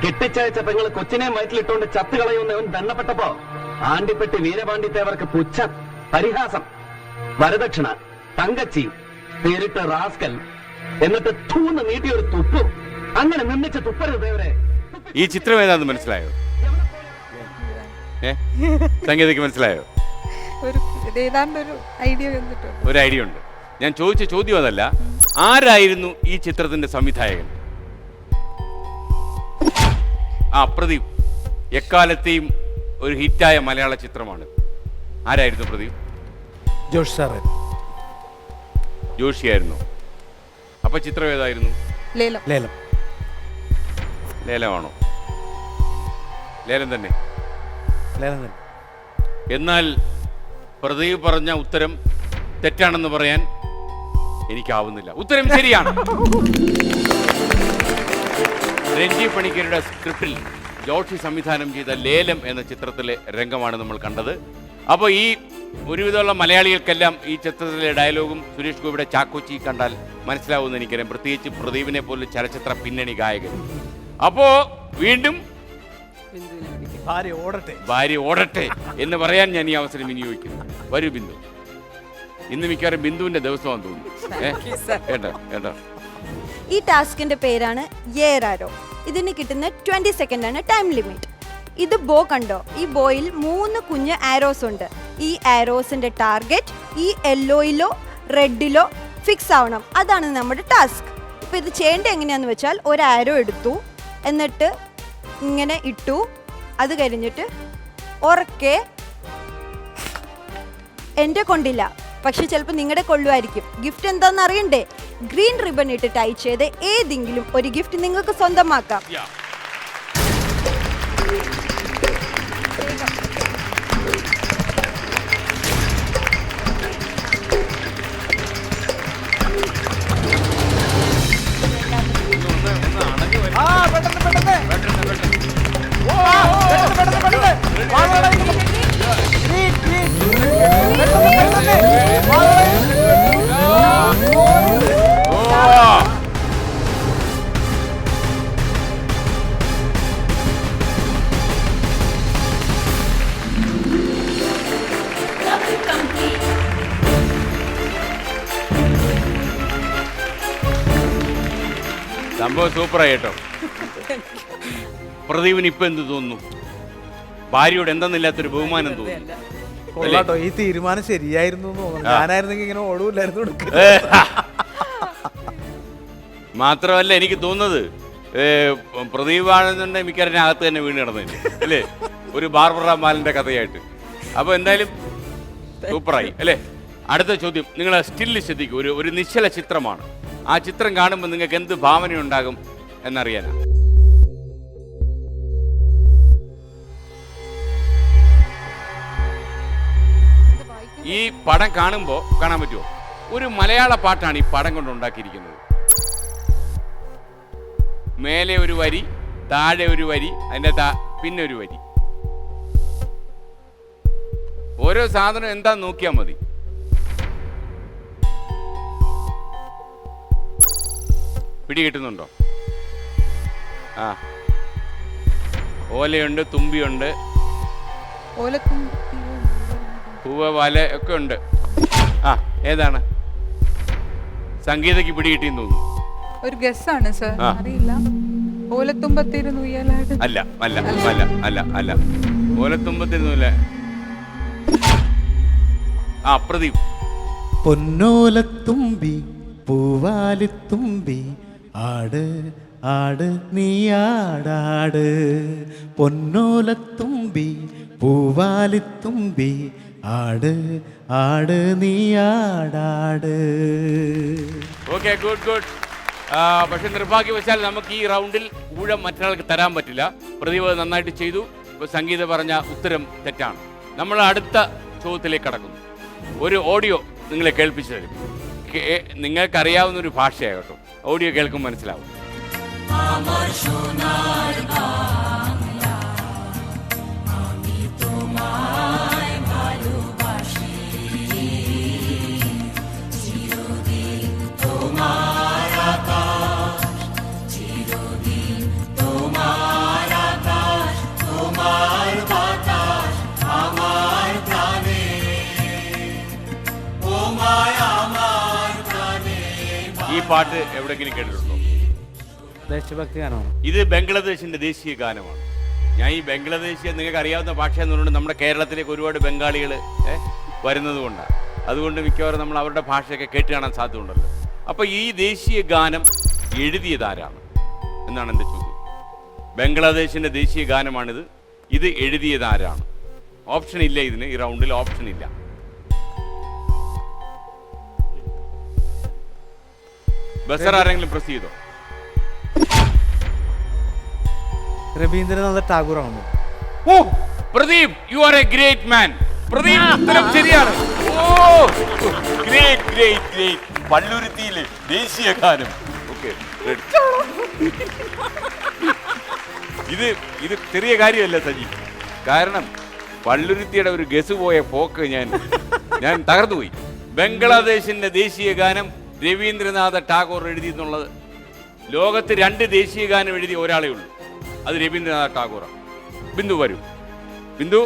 കെട്ടിച്ചയച്ച പെങ്ങൾ കൊച്ചിനെ വയറ്റിലിട്ടുകൊണ്ട് ചത്തുകളയുന്നവൻ ദണ്ണപ്പെട്ടപ്പോ ആണ്ടിപ്പെട്ടി വീരപാണ്ഡിത്തേവർക്ക് പുച്ഛം, പരിഹാസം. വരദക്ഷിണ, തങ്കച്ചി, പേരിട്ട റാസ്കൽ, എന്നിട്ട് തൂന്ന് നീട്ടിയ ഒരു തുപ്പും. അങ്ങനെ നിന്നിച്ച് തുപ്പരുത് ദേവരെ. ഈ ചിത്രം ഏതാന്ന് മനസ്സിലായോ? സംഗീതയ്ക്ക് മനസ്സിലായോ? ഏതാണ്ടൊരു ഐഡിയ വന്നിട്ടുണ്ട്. ഒരു ഐഡിയ ഉണ്ട്. ഞാൻ ചോദിച്ച ചോദ്യം അതല്ല, ആരായിരുന്നു ഈ ചിത്രത്തിന്റെ സംവിധായകൻ? പ്രദീപ്. എക്കാലത്തെയും ഒരു ഹിറ്റായ മലയാള ചിത്രമാണ്. ആരായിരുന്നു പ്രദീപ്? Josh sir. ജോഷിയായിരുന്നു. അപ്പൊ ചിത്രം ഏതായിരുന്നു? ലേലം. ലേലം. ലേലമാണോ? ലേലം തന്നെ. ലേലം തന്നെ. എന്നാൽ പ്രദീപ് പറഞ്ഞ ഉത്തരം തെറ്റാണെന്ന് പറയാൻ എനിക്കാവുന്നില്ല. ഉത്തരം ശരിയാണ്. രഞ്ജി പണിക്കരുടെ സ്ക്രിപ്റ്റിൽ ജോഷി സംവിധാനം ചെയ്ത ലേലം എന്ന ചിത്രത്തിലെ രംഗമാണ് നമ്മൾ കണ്ടത്. അപ്പോൾ ഈ ഒരുവിധമുള്ള മലയാളികൾക്കെല്ലാം ഈ ചിത്രത്തിലെ ഡയലോഗും സുരേഷ് ഗോപിയുടെ ചാക്കോച്ചി കണ്ടാൽ മനസ്സിലാവുമെന്ന് എനിക്കറിയാം, പ്രത്യേകിച്ച് പ്രദീപിനെ പോലെ ചലച്ചിത്ര പിന്നണി ഗായകൻ. അപ്പോൾ വീണ്ടും ഭാര്യ ഓടട്ടെ എന്ന് പറയാൻ ഞാൻ ഈ അവസരം വിനിയോഗിക്കുന്നു. വരൂ ബിന്ദു. ഇന്ന് മിക്കവാറും ബിന്ദുവിന്റെ ദിവസമാണെന്ന് തോന്നുന്നു. കേട്ടോ ഈ ടാസ്കിന്റെ പേരാണ് ഏറാരോ. ഇതിന് കിട്ടുന്ന 20 സെക്കൻഡ് ആണ് ടൈം ലിമിറ്റ്. ഇത് ബോ കണ്ടോ? ഈ ബോയിൽ 3 കുഞ്ഞ് ആരോസ് ഉണ്ട്. ഈ ആരോസിന്റെ ടാർഗറ്റ് ഈ യെല്ലോയിലോ റെഡിലോ ഫിക്സ് ആവണം. അതാണ് നമ്മുടെ ടാസ്ക്. ഇപ്പൊ ഇത് ചെയ്യേണ്ടത് എങ്ങനെയാന്ന് വെച്ചാൽ ഒരു ആരോ എടുത്തു, എന്നിട്ട് ഇങ്ങനെ ഇട്ടു. അത് കഴിഞ്ഞിട്ട് ഉറക്കെ, എൻ്റെ കൊണ്ടില്ല, പക്ഷെ ചിലപ്പോൾ നിങ്ങളുടെ കൊള്ളുമായിരിക്കും. ഗിഫ്റ്റ് എന്താണെന്ന് അറിയണ്ടേ? ഗ്രീൻ റിബൺ ഇട്ട് ടൈ ചെയ്ത് ഏതെങ്കിലും ഒരു ഗിഫ്റ്റ് നിങ്ങൾക്ക് സ്വന്തമാക്കാം. സംഭവം സൂപ്പറായി കേട്ടോ. പ്രദീപിന് ഇപ്പൊ എന്ത് തോന്നുന്നു? ഭാര്യയോട് എന്തെന്നില്ലാത്തൊരു ബഹുമാനം തോന്നുന്നു. കൊള്ളാട്ടോ, ഈ തീരുമാനം ശരിയായിരുന്നു എന്ന് തോന്നുന്നു. ഞാനായിരുന്നെങ്കിൽ ഇങ്ങനെ ഓടൂല്ലായിരുന്നു. മാത്രമല്ല എനിക്ക് തോന്നുന്നത് പ്രദീപാണെന്നുണ്ടെങ്കിൽ മിക്കവാറും അകത്ത് തന്നെ വീണ് കിടന്നില്ല അല്ലേ, ഒരു ബാർബറ മാലിന്റെ കഥയായിട്ട്. അപ്പോൾ എന്തായാലും സൂപ്പറായി അല്ലേ. അടുത്ത ചോദ്യം, നിങ്ങൾ സ്റ്റില്ല് ശ്രദ്ധിക്കും. ഒരു നിശ്ചല ചിത്രമാണ്. ആ ചിത്രം കാണുമ്പോൾ നിങ്ങൾക്ക് എന്ത് ഭാവനയുണ്ടാകും എന്നറിയാനാ. ഈ പടം കാണുമ്പോൾ കാണാൻ പറ്റുമോ? ഒരു മലയാള പാട്ടാണ് ഈ പടം കൊണ്ട് ഉണ്ടാക്കിയിരിക്കുന്നത്. മേലെ ഒരു വരി, താഴെ ഒരു വരി, അതിൻ്റെ പിന്നെ ഒരു വരി. ഓരോ സാധനം എന്താ നോക്കിയാൽ മതി. പിടി കിട്ടുന്നുണ്ടോ? ഓലയുണ്ട്, തുമ്പിയുണ്ട്, പൂവ, വല ഒക്കെ ഉണ്ട്. ഏതാണ്? സംഗീതയ്ക്ക് പിടി കിട്ടിയെന്ന് തോന്നുന്നു. ഒരു ഗസ്സാണ് സർ, അറിയില്ല. ഓലത്തുമ്പത്തിരുന്നു അല്ല അല്ല അല്ല അല്ല അല്ല ഓലത്തുമ്പത്തിരുന്നില്ല. പ്രദീപ്. പൊന്നോലത്തുമ്പി പൂവാലിത്തുമ്പി ആട് ആട് നീയാടാട്. പൊന്നോലത്തുമ്പി പൂവാലിത്തുമ്പി ആട് ആട് നീയാടാട്. Okay, good good. പക്ഷെ നിർഭാഗ്യവശാൽ നമുക്ക് ഈ റൗണ്ടിൽ ഊഴം മറ്റൊരാൾക്ക് തരാൻ പറ്റില്ല. പ്രദീപ് നന്നായിട്ട് ചെയ്തു. സംഗീത പറഞ്ഞ ഉത്തരം തെറ്റാണ്. നമ്മൾ അടുത്ത ചോദ്യത്തിലേക്ക് കടക്കുന്നു. ഒരു ഓഡിയോ നിങ്ങളെ കേൾപ്പിച്ചു തരും. നിങ്ങൾക്കറിയാവുന്ന ഒരു ഭാഷയാണ് കേട്ടോ. ഓഡിയോ കേൾക്കുമ്പോൾ മനസ്സിലാവും. പാട്ട് എവിടെയെങ്കിലും കേട്ടിട്ടുണ്ടോ? ദേശഭക്തി ഗാനമാണ്. ഇത് ബംഗ്ലാദേശിന്റെ ദേശീയ ഗാനമാണ്. ഞാൻ ഈ ബംഗ്ലാദേശ് നിങ്ങൾക്ക് അറിയാവുന്ന ഭാഷ എന്നുകൊണ്ട് നമ്മുടെ കേരളത്തിലേക്ക് ഒരുപാട് ബംഗാളികൾ വരുന്നത് കൊണ്ടാണ്. അതുകൊണ്ട് മിക്കവാറും നമ്മൾ അവരുടെ ഭാഷയൊക്കെ കേട്ട് കാണാൻ സാധ്യതയുണ്ടല്ലോ. അപ്പോൾ ഈ ദേശീയ ഗാനം എഴുതിയതാരാണ് എന്നാണ് എൻ്റെ ചോദ്യം. ബംഗ്ലാദേശിൻ്റെ ദേശീയ ഗാനമാണിത്. ഇത് എഴുതിയതാരാണ്? ഓപ്ഷൻ ഇല്ല ഇതിന്, ഈ റൗണ്ടിൽ ഓപ്ഷൻ ഇല്ല. ബസർ ആരെങ്കിലും പ്രസ് ചെയ്തോ? രവീന്ദ്രനാഥ ടാഗോർ ആണ്. Oh Pradeep, you are a great man. Pradeep ഉത്തരം ശരിയാണ്. Oh great great great. പള്ളുരുത്തിയിലെ ദേശീയ ഗാനം. ഓക്കെ, ഇത് ചെറിയ കാര്യമല്ല സജി. കാരണം പള്ളുരുത്തിയുടെ ഒരു ഗസ് പോയ പോക്ക് ഞാൻ തകർന്നുപോയി. ബംഗ്ലാദേശിന്റെ ദേശീയ ഗാനം രവീന്ദ്രനാഥ ടാഗോർ എഴുതി എന്നുള്ളത്. ലോകത്ത് 2 ദേശീയ ഗാനം എഴുതിയ ഒരാളേ ഉള്ളൂ, അത് രവീന്ദ്രനാഥ ടാഗോറാണ്. ബിന്ദു വരൂ. ബിന്ദു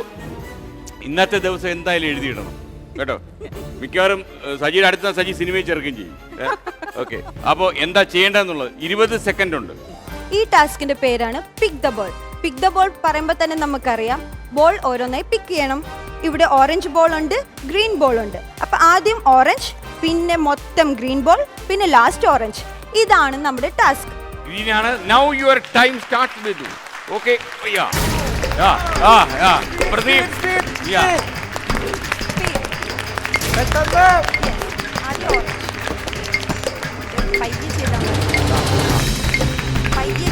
ഇന്നത്തെ ദിവസം എന്തായാലും എഴുതിയിടണം കേട്ടോ. മിക്കവാറും സജിയുടെ അടുത്ത സജി സിനിമയിൽ ചേർക്കുകയും ചെയ്യും. ഓക്കെ, അപ്പോൾ എന്താ ചെയ്യേണ്ടതെന്നുള്ളത് 20 സെക്കൻഡ് ഉണ്ട്. ഈ ടാസ്കിന്റെ പേരാണ് pick the ball. Pick the ball പറയുമ്പോൾ തന്നെ നമുക്കറിയാം ബോൾ ഓരോന്നായി പിക്ക് ചെയ്യണം. ഇവിടെ ഓറഞ്ച് ബോൾ ഉണ്ട്, ഗ്രീൻ ബോൾ ഉണ്ട്. അപ്പൊ ആദ്യം ഓറഞ്ച്, പിന്നെ മൊത്തം ഗ്രീൻ ബോൾ, പിന്നെ ലാസ്റ്റ് ഓറഞ്ച്. ഇതാണ് നമ്മുടെ ടാസ്ക്. ഗ്രീൻ ആണ്. നൗ യുവർ ടൈം സ്റ്റാർട്ട് ചെയ്തു. ഓക്കെ, പ്രദീപ്. ആദ്യം ഓറഞ്ച്. പയ്യെ ചെയ്താൽ മതി. പയ്യെ.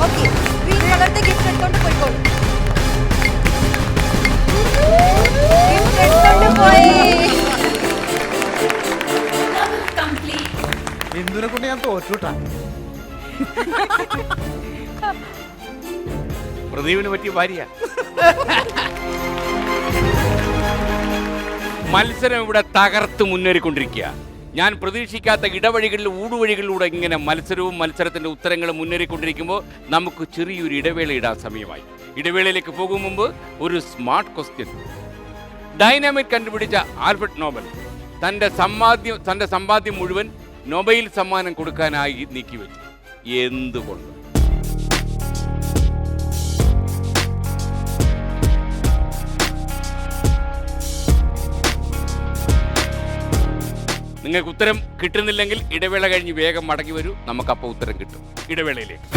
ഓക്കെ, ഗ്രീൻ കളറിന്റെ ഗിഫ്റ്റ് എടുത്തോണ്ട് പോയിക്കോളൂ. ഗിഫ്റ്റ് എടുത്തോണ്ട് പോയി. ബിന്ദുവിനെ കൊണ്ട് ഞാൻ തോറ്റുട്ടാ. പ്രദീപിന് പറ്റിയ ഭാര്യ. മത്സരം ഇവിടെ തകർത്ത് മുന്നേറിക്കൊണ്ടിരിക്കുക. ഞാൻ പ്രതീക്ഷിക്കാത്ത ഇടവഴികളിൽ ഊടുവഴികളിലൂടെ ഇങ്ങനെ മത്സരത്തിന്റെ ഉത്തരങ്ങളും മുന്നേറിക്കൊണ്ടിരിക്കുമ്പോൾ നമുക്ക് ചെറിയൊരു ഇടവേള ഇടാൻ സമയമായി. ഇടവേളയിലേക്ക് പോകും മുമ്പ് ഒരു സ്മാർട്ട് ക്വസ്റ്റ്യൻ. ഡൈനാമിക് കണ്ടുപിടിച്ച ആൽഫ്രഡ് നോബൽ തന്റെ സമ്പാദ്യം മുഴുവൻ നൊബേൽ സമ്മാനം കൊടുക്കാനായി നീക്കിവെച്ചു. എന്തുകൊണ്ട്? നിങ്ങൾക്ക് ഉത്തരം കിട്ടുന്നില്ലെങ്കിൽ ഇടവേള കഴിഞ്ഞ് വേഗം മടങ്ങി വരൂ. നമുക്കപ്പോൾ ഉത്തരം കിട്ടും. ഇടവേളയിലേക്ക്.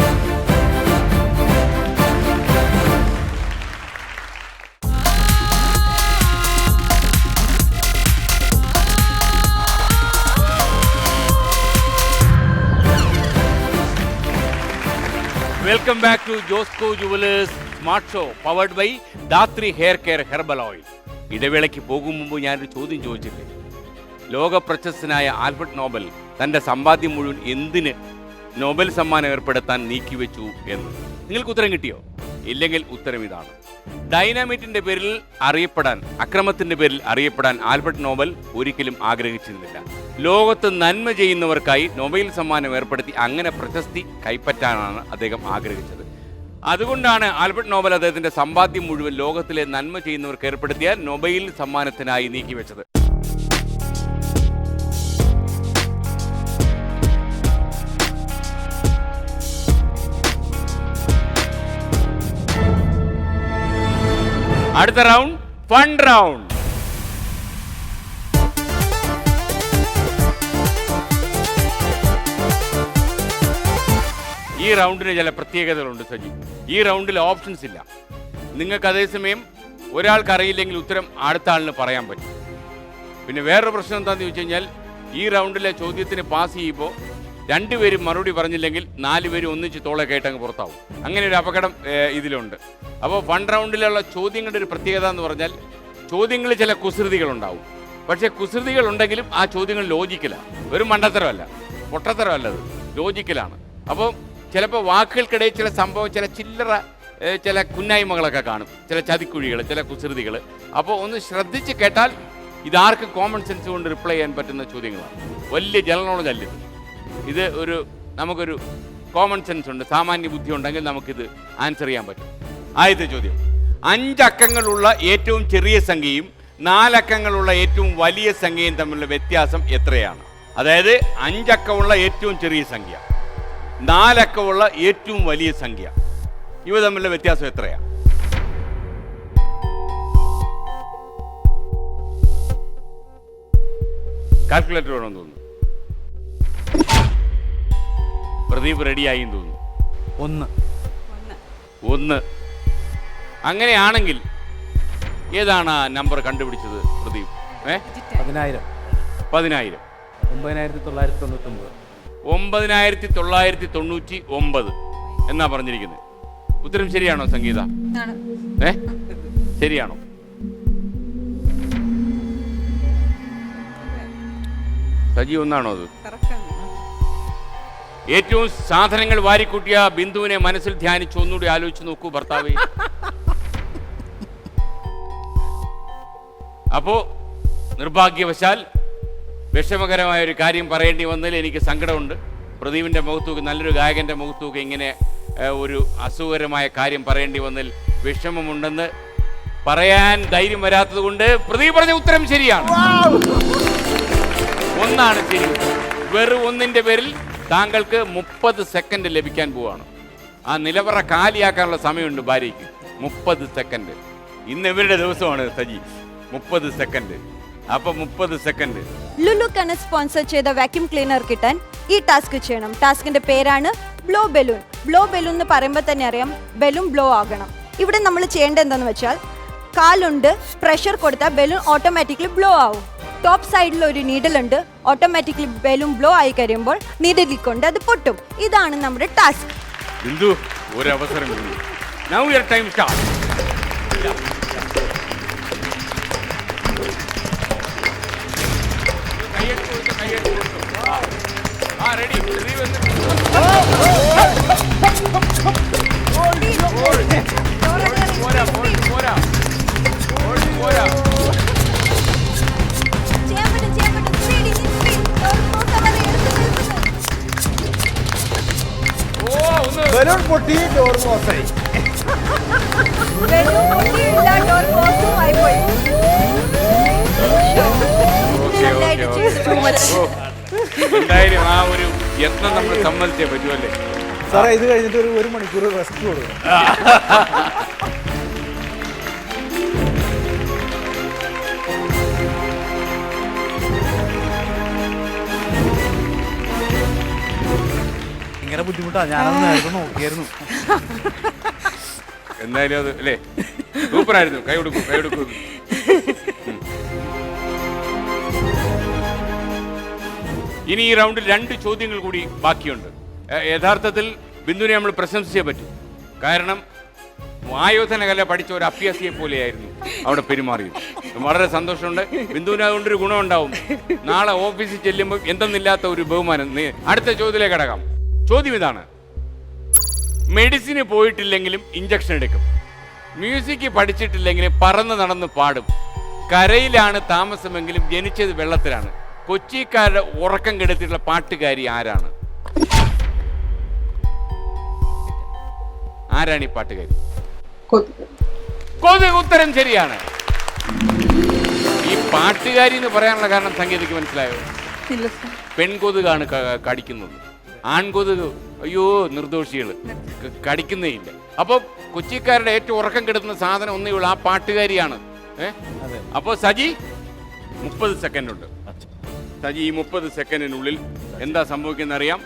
Welcome back to Josco jewellers smart show powered by Dhathri hair care herbal oil. ഇടവേളയ്ക്ക് പോകും മുമ്പ് ഞാനൊരു ചോദ്യം ചോദിച്ചില്ലേ? ലോക പ്രശസ്തനായ ആൽഫ്രഡ് നോബൽ തൻ്റെ സമ്പാദ്യം മുഴുവൻ എന്തിന് നോബൽ സമ്മാനം ഏർപ്പെടുത്താൻ നീക്കിവെച്ചു എന്ന് നിങ്ങൾക്ക് ഉത്തരം കിട്ടിയോ? ഇല്ലെങ്കിൽ ഉത്തരം ഇതാണ്. ഡൈനാമിറ്റിന്റെ പേരിൽ അറിയപ്പെടാൻ, അക്രമത്തിന്റെ പേരിൽ അറിയപ്പെടാൻ ആൽഫ്രഡ് നോബൽ ഒരിക്കലും ആഗ്രഹിച്ചിരുന്നില്ല. ലോകത്ത് നന്മ ചെയ്യുന്നവർക്കായി നൊബേൽ സമ്മാനം ഏർപ്പെടുത്തി അങ്ങനെ പ്രശസ്തി കൈപ്പറ്റാനാണ് അദ്ദേഹം ആഗ്രഹിച്ചത്. അതുകൊണ്ടാണ് ആൽഫ്രഡ് നോബൽ അദ്ദേഹത്തിന്റെ സമ്പാദ്യം മുഴുവൻ ലോകത്തിലെ നന്മ ചെയ്യുന്നവർക്ക് ഏർപ്പെടുത്തിയ നൊബേൽ സമ്മാനത്തിനായി നീക്കിവെച്ചത്. അടുത്ത റൗണ്ട് ഫൺ റൗണ്ട്. ഈ റൗണ്ടിന് ചില പ്രത്യേകതകളുണ്ട് സജി. ഈ റൗണ്ടിൽ ഓപ്ഷൻസ് ഇല്ല. നിങ്ങൾക്ക് അതേസമയം ഒരാൾക്ക് അറിയില്ലെങ്കിൽ ഉത്തരം അടുത്ത ആളിന് പറയാൻ പറ്റും. പിന്നെ വേറൊരു പ്രശ്നം എന്താണെന്ന് ചോദിച്ചു കഴിഞ്ഞാൽ ഈ റൗണ്ടിലെ ചോദ്യത്തിന് പാസ് ചെയ്യുമ്പോൾ 2 പേരും മറുപടി പറഞ്ഞില്ലെങ്കിൽ 4 പേരും ഒന്നിച്ച് തോളെ കേട്ടങ്ങ് പുറത്താവും. അങ്ങനെ ഒരു അപകടം ഇതിലുണ്ട്. അപ്പോൾ ഫൺ റൗണ്ടിലുള്ള ചോദ്യങ്ങളുടെ ഒരു പ്രത്യേകത എന്ന് പറഞ്ഞാൽ ചോദ്യങ്ങളിൽ ചില കുസൃതികളുണ്ടാവും. പക്ഷേ കുസൃതികൾ ഉണ്ടെങ്കിലും ആ ചോദ്യങ്ങൾ ലോജിക്കലാണ്. ഒരു മണ്ടത്തരമല്ല, പൊട്ടത്തരമല്ല, അത് ലോജിക്കലാണ്. അപ്പോൾ ചിലപ്പോൾ വാക്കുകൾക്കിടയിൽ ചില സംഭവം, ചില ചില്ലറ, ചില കുന്നായ്മകളൊക്കെ കാണും, ചില ചതിക്കുഴികൾ, ചില കുസൃതികൾ. അപ്പോൾ ഒന്ന് ശ്രദ്ധിച്ച് കേട്ടാൽ ഇതാർക്കും കോമൺ സെൻസ് കൊണ്ട് റിപ്ലൈ ചെയ്യാൻ പറ്റുന്ന ചോദ്യങ്ങളാണ്. വലിയ ജനറൽ നോളജ് അല്ല ഇത്. നമുക്കൊരു കോമൺ സെൻസ് ഉണ്ട്, സാമാന്യ ബുദ്ധി ഉണ്ടെങ്കിൽ നമുക്കിത് ആൻസർ ചെയ്യാൻ പറ്റും. ആദ്യത്തെ ചോദ്യം: 5 അക്കങ്ങളുള്ള ഏറ്റവും ചെറിയ സംഖ്യയും 4 അക്കങ്ങളുള്ള ഏറ്റവും വലിയ സംഖ്യയും തമ്മിലുള്ള വ്യത്യാസം എത്രയാണ്? അതായത് 5 അക്കമുള്ള ഏറ്റവും ചെറിയ സംഖ്യ, 4 അക്കമുള്ള ഏറ്റവും വലിയ സംഖ്യ, ഇവ തമ്മിലുള്ള വ്യത്യാസം എത്രയാണ്? കാൽക്കുലേറ്റർ വേണമെന്ന് തോന്നുന്നു. പ്രദീപ് റെഡിയായി തോന്നുന്നു. 1. അങ്ങനെയാണെങ്കിൽ ഏതാണ് ആ നമ്പർ കണ്ടുപിടിച്ചത് പ്രദീപ്? 10,000. 10,000. 9,999. 9,999 എന്നാ പറഞ്ഞിരിക്കുന്നത്. ഉത്തരം ശരിയാണോ സംഗീത? ആണ്. ശരിയാണോ? സജി ഒന്നാണോ അത്? ഏറ്റവും സാധനങ്ങൾ വാരിക്കൂട്ടിയ ബിന്ദുവിനെ മനസ്സിൽ ധ്യാനിച്ച് ഒന്നുകൂടി ആലോചിച്ച് നോക്കൂ ഭർത്താവേ. അപ്പോ നിർഭാഗ്യവശാൽ വിഷമകരമായ ഒരു കാര്യം പറയേണ്ടി വന്നതിൽ എനിക്ക് സങ്കടമുണ്ട്. പ്രദീപിന്റെ മുഖത്തൂക്ക്, നല്ലൊരു ഗായകന്റെ മുഖത്തൂക്ക് ഇങ്ങനെ ഒരു അസുഖകരമായ കാര്യം പറയേണ്ടി വന്നതിൽ വിഷമമുണ്ടെന്ന് പറയാൻ ധൈര്യം വരാത്തത് കൊണ്ട് പ്രദീപ് പറഞ്ഞ ഉത്തരം ശരിയാണ്. 1 ആണ് ശരി. വെറും 1ന്റെ പേരിൽ താങ്കൾക്ക് 30 സെക്കൻഡ് ലഭിക്കാൻ പോവാണ്. ആ നിലവറ കാലിയാക്കാനുള്ള സമയമുണ്ട് ഭാര്യയ്ക്ക്. 30 സെക്കൻഡ്. ഇന്ന് ഇവരുടെ ദിവസമാണ് സജി. 30 സെക്കൻഡ്. അപ്പൊ 30 സെക്കൻഡ്. ലുലു കണ സ്പോൺസർ ചെയ്ത വാക്യൂം ക്ലീനർ കിട്ടാൻ ഈ ടാസ്ക് ചെയ്യണം. ടാസ്കിന്റെ പേരാണ് ബ്ലോ ബലൂൺ. ബ്ലോ ബലൂൺ എന്ന് പറയുമ്പോൾ തന്നെ അറിയാം, ബലൂൺ ബ്ലോ ആകണം. ഇവിടെ നമ്മൾ ചെയ്യേണ്ടത് എന്താന്ന് വെച്ചാൽ, കാലുണ്ട് പ്രഷർ കൊടുത്താൽ ബലൂൺ ഓട്ടോമാറ്റിക്കലി ബ്ലോ ആവും. ടോപ്പ് സൈഡിൽ ഒരു നീഡിലുണ്ട്. ഓട്ടോമാറ്റിക്കലി ബലൂൺ ബ്ലോ ആയി കഴിയുമ്പോൾ നീഡിലിൽ കൊണ്ട് അത് പൊട്ടും. ഇതാണ് നമ്മുടെ ടാസ്ക്. ബിന്ദു, ഒരു അവസരം. Now your time start. ready. Balloon പൊട്ടി, ഡോർ ക്ലോസായി. എന്തായാലും ആ ഒരു യത്നം നമ്മൾ സമ്മതിച്ചേ പറ്റുമല്ലേ സാറേ? ഇത് കഴിഞ്ഞിട്ട് ഒരു മണിക്കൂർ റെസ്റ്റ് കൊടുക്കും. ഇങ്ങനെ ബുദ്ധിമുട്ടാ. ഞാനത് നേരത്തെ നോക്കിയായിരുന്നു. എന്തായാലും അത് അല്ലേ, സൂപ്പറായിരുന്നു. കൈ കൊടുക്കൂ, കൈ കൊടുക്കൂ. ഇനി ഈ റൗണ്ടിൽ 2 ചോദ്യങ്ങൾ കൂടി ബാക്കിയുണ്ട്. യഥാർത്ഥത്തിൽ ബിന്ദുവിനെ നമ്മൾ പ്രശംസിച്ചേ പറ്റും. കാരണം ആയോധന കല പഠിച്ച ഒരു അഭ്യാസിയെ പോലെയായിരുന്നു അവിടെ പെരുമാറിയത്. വളരെ സന്തോഷമുണ്ട്. ബിന്ദുവിന് അതുകൊണ്ടൊരു ഗുണമുണ്ടാവും. നാളെ ഓഫീസിൽ ചെല്ലുമ്പോൾ എന്തെന്നില്ലാത്ത ഒരു ബഹുമാനം. അടുത്ത ചോദ്യത്തിലേക്ക് കടക്കാം. ചോദ്യം ഇതാണ്: മെഡിസിന് പോയിട്ടില്ലെങ്കിലും ഇഞ്ചക്ഷൻ എടുക്കും, മ്യൂസിക് പഠിച്ചിട്ടില്ലെങ്കിലും പറന്ന് നടന്ന് പാടും, കരയിലാണ് താമസമെങ്കിലും ജനിച്ചത് വെള്ളത്തിലാണ്, കൊച്ചിക്കാരുടെ ഉറക്കം കെടുത്തിട്ടുള്ള പാട്ടുകാരി ആരാണ്? ആരാണ് ഈ പാട്ടുകാരി? കൊതുക്. ഉത്തരം ശരിയാണ്. ഈ പാട്ടുകാരി എന്ന് പറയാനുള്ള കാരണം സംഗീതയ്ക്ക് മനസ്സിലായോ? പെൺകൊതുകാണ് കടിക്കുന്നത്. ആൺകൊതുക് അയ്യോ നിർദോഷികള് കടിക്കുന്നേ ഇല്ല. അപ്പൊ കൊച്ചിക്കാരുടെ ഏറ്റവും ഉറക്കം കെടുത്തുന്ന സാധനം ഒന്നേ ഉള്ളൂ, ആ പാട്ടുകാരിയാണ്. അപ്പൊ സജി 30 സെക്കൻഡ് ഉണ്ട്. സജി ഈ 30 സെക്കൻഡിനുള്ളിൽ എന്താ സംഭവിക്കുന്ന അറിയാം?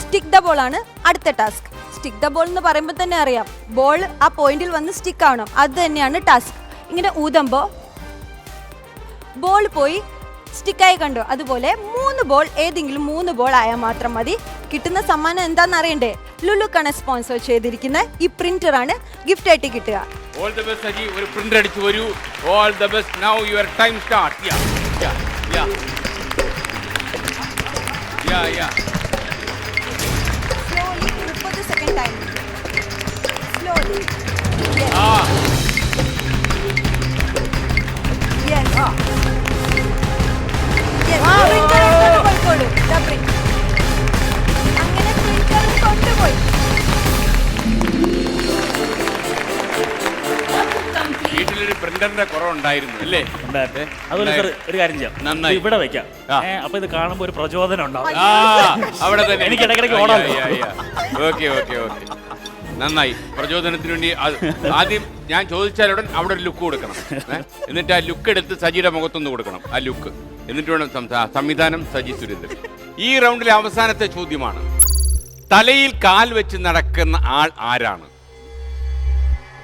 സ്റ്റിക്ക് ദ ബോൾ ആണ് അടുത്ത ടാസ്ക്. സ്റ്റിക്ക് ദ ബോൾ എന്ന് പറയുമ്പോൾ തന്നെ അറിയാം, ബോൾ ആ പോയിന്റിൽ വന്ന് സ്റ്റിക്ക് ആവണം. അത് തന്നെയാണ് ടാസ്ക്. ഇങ്ങനെ ഊതുമ്പോൾ ബോൾ പോയി സ്റ്റിക്കായി കണ്ടോ? അതുപോലെ 3 ബോൾ, ഏതെങ്കിലും 3 ബോൾ ആയാൽ മാത്രം മതി. കിട്ടുന്ന സമ്മാനം എന്താണെന്ന് അറിയണ്ടേ? ലുലു കണ സ്പോൺസർ ചെയ്തിരിക്കുന്ന ഈ പ്രിന്റർ ആണ് ഗിഫ്റ്റ് ആയിട്ട് കിട്ടുക. All the best Saji. ഒരു പ്രിന്റർ അടിച്ചു വരൂ. All the best. Now your time start. Slowly, 30 second time. Slowly. Yes. Yes. Yes. Printer കൊണ്ടുപോയിക്കോളൂ. ദാ print. അങ്ങനെ printer കൊണ്ടുപോയി. വീട്ടിലൊരു പ്രിന്ററിന്റെ കുറവുണ്ടായിരുന്നു അല്ലേ? ഉണ്ടായിരുന്നു. അതുപോലെ സാർ ഒരു കാര്യം ചെയ്യാം, നന്നായി. ഇത് ഇവിടെ വെക്കാം. ആ. അപ്പൊ ഇത് കാണുമ്പോൾ ഒരു പ്രചോദനം ഉണ്ടാവും. ആ, അവിടെ തന്നെ എനിക്ക് ഇടയ്ക്കിടയ്ക്ക് ഓടാം. ഓക്കെ ഓക്കെ ഓക്കെ, നന്നായി. പ്രചോദനത്തിന് വേണ്ടി ആദ്യം ഞാൻ ചോദിച്ചാലുടൻ അവിടെ ഒരു ലുക്ക് കൊടുക്കണം. എന്നിട്ട് ആ ലുക്ക് എടുത്ത് സജിയുടെ മുഖത്തൊന്ന് കൊടുക്കണം, ആ ലുക്ക്. എന്നിട്ട് വേണം സംവിധാനം സജി സുരേന്ദ്രൻ. ഈ റൗണ്ടിലെ അവസാനത്തെ ചോദ്യമാണ്, തലയിൽ കാൽ വെച്ച് നടക്കുന്ന ആൾ ആരാണ്?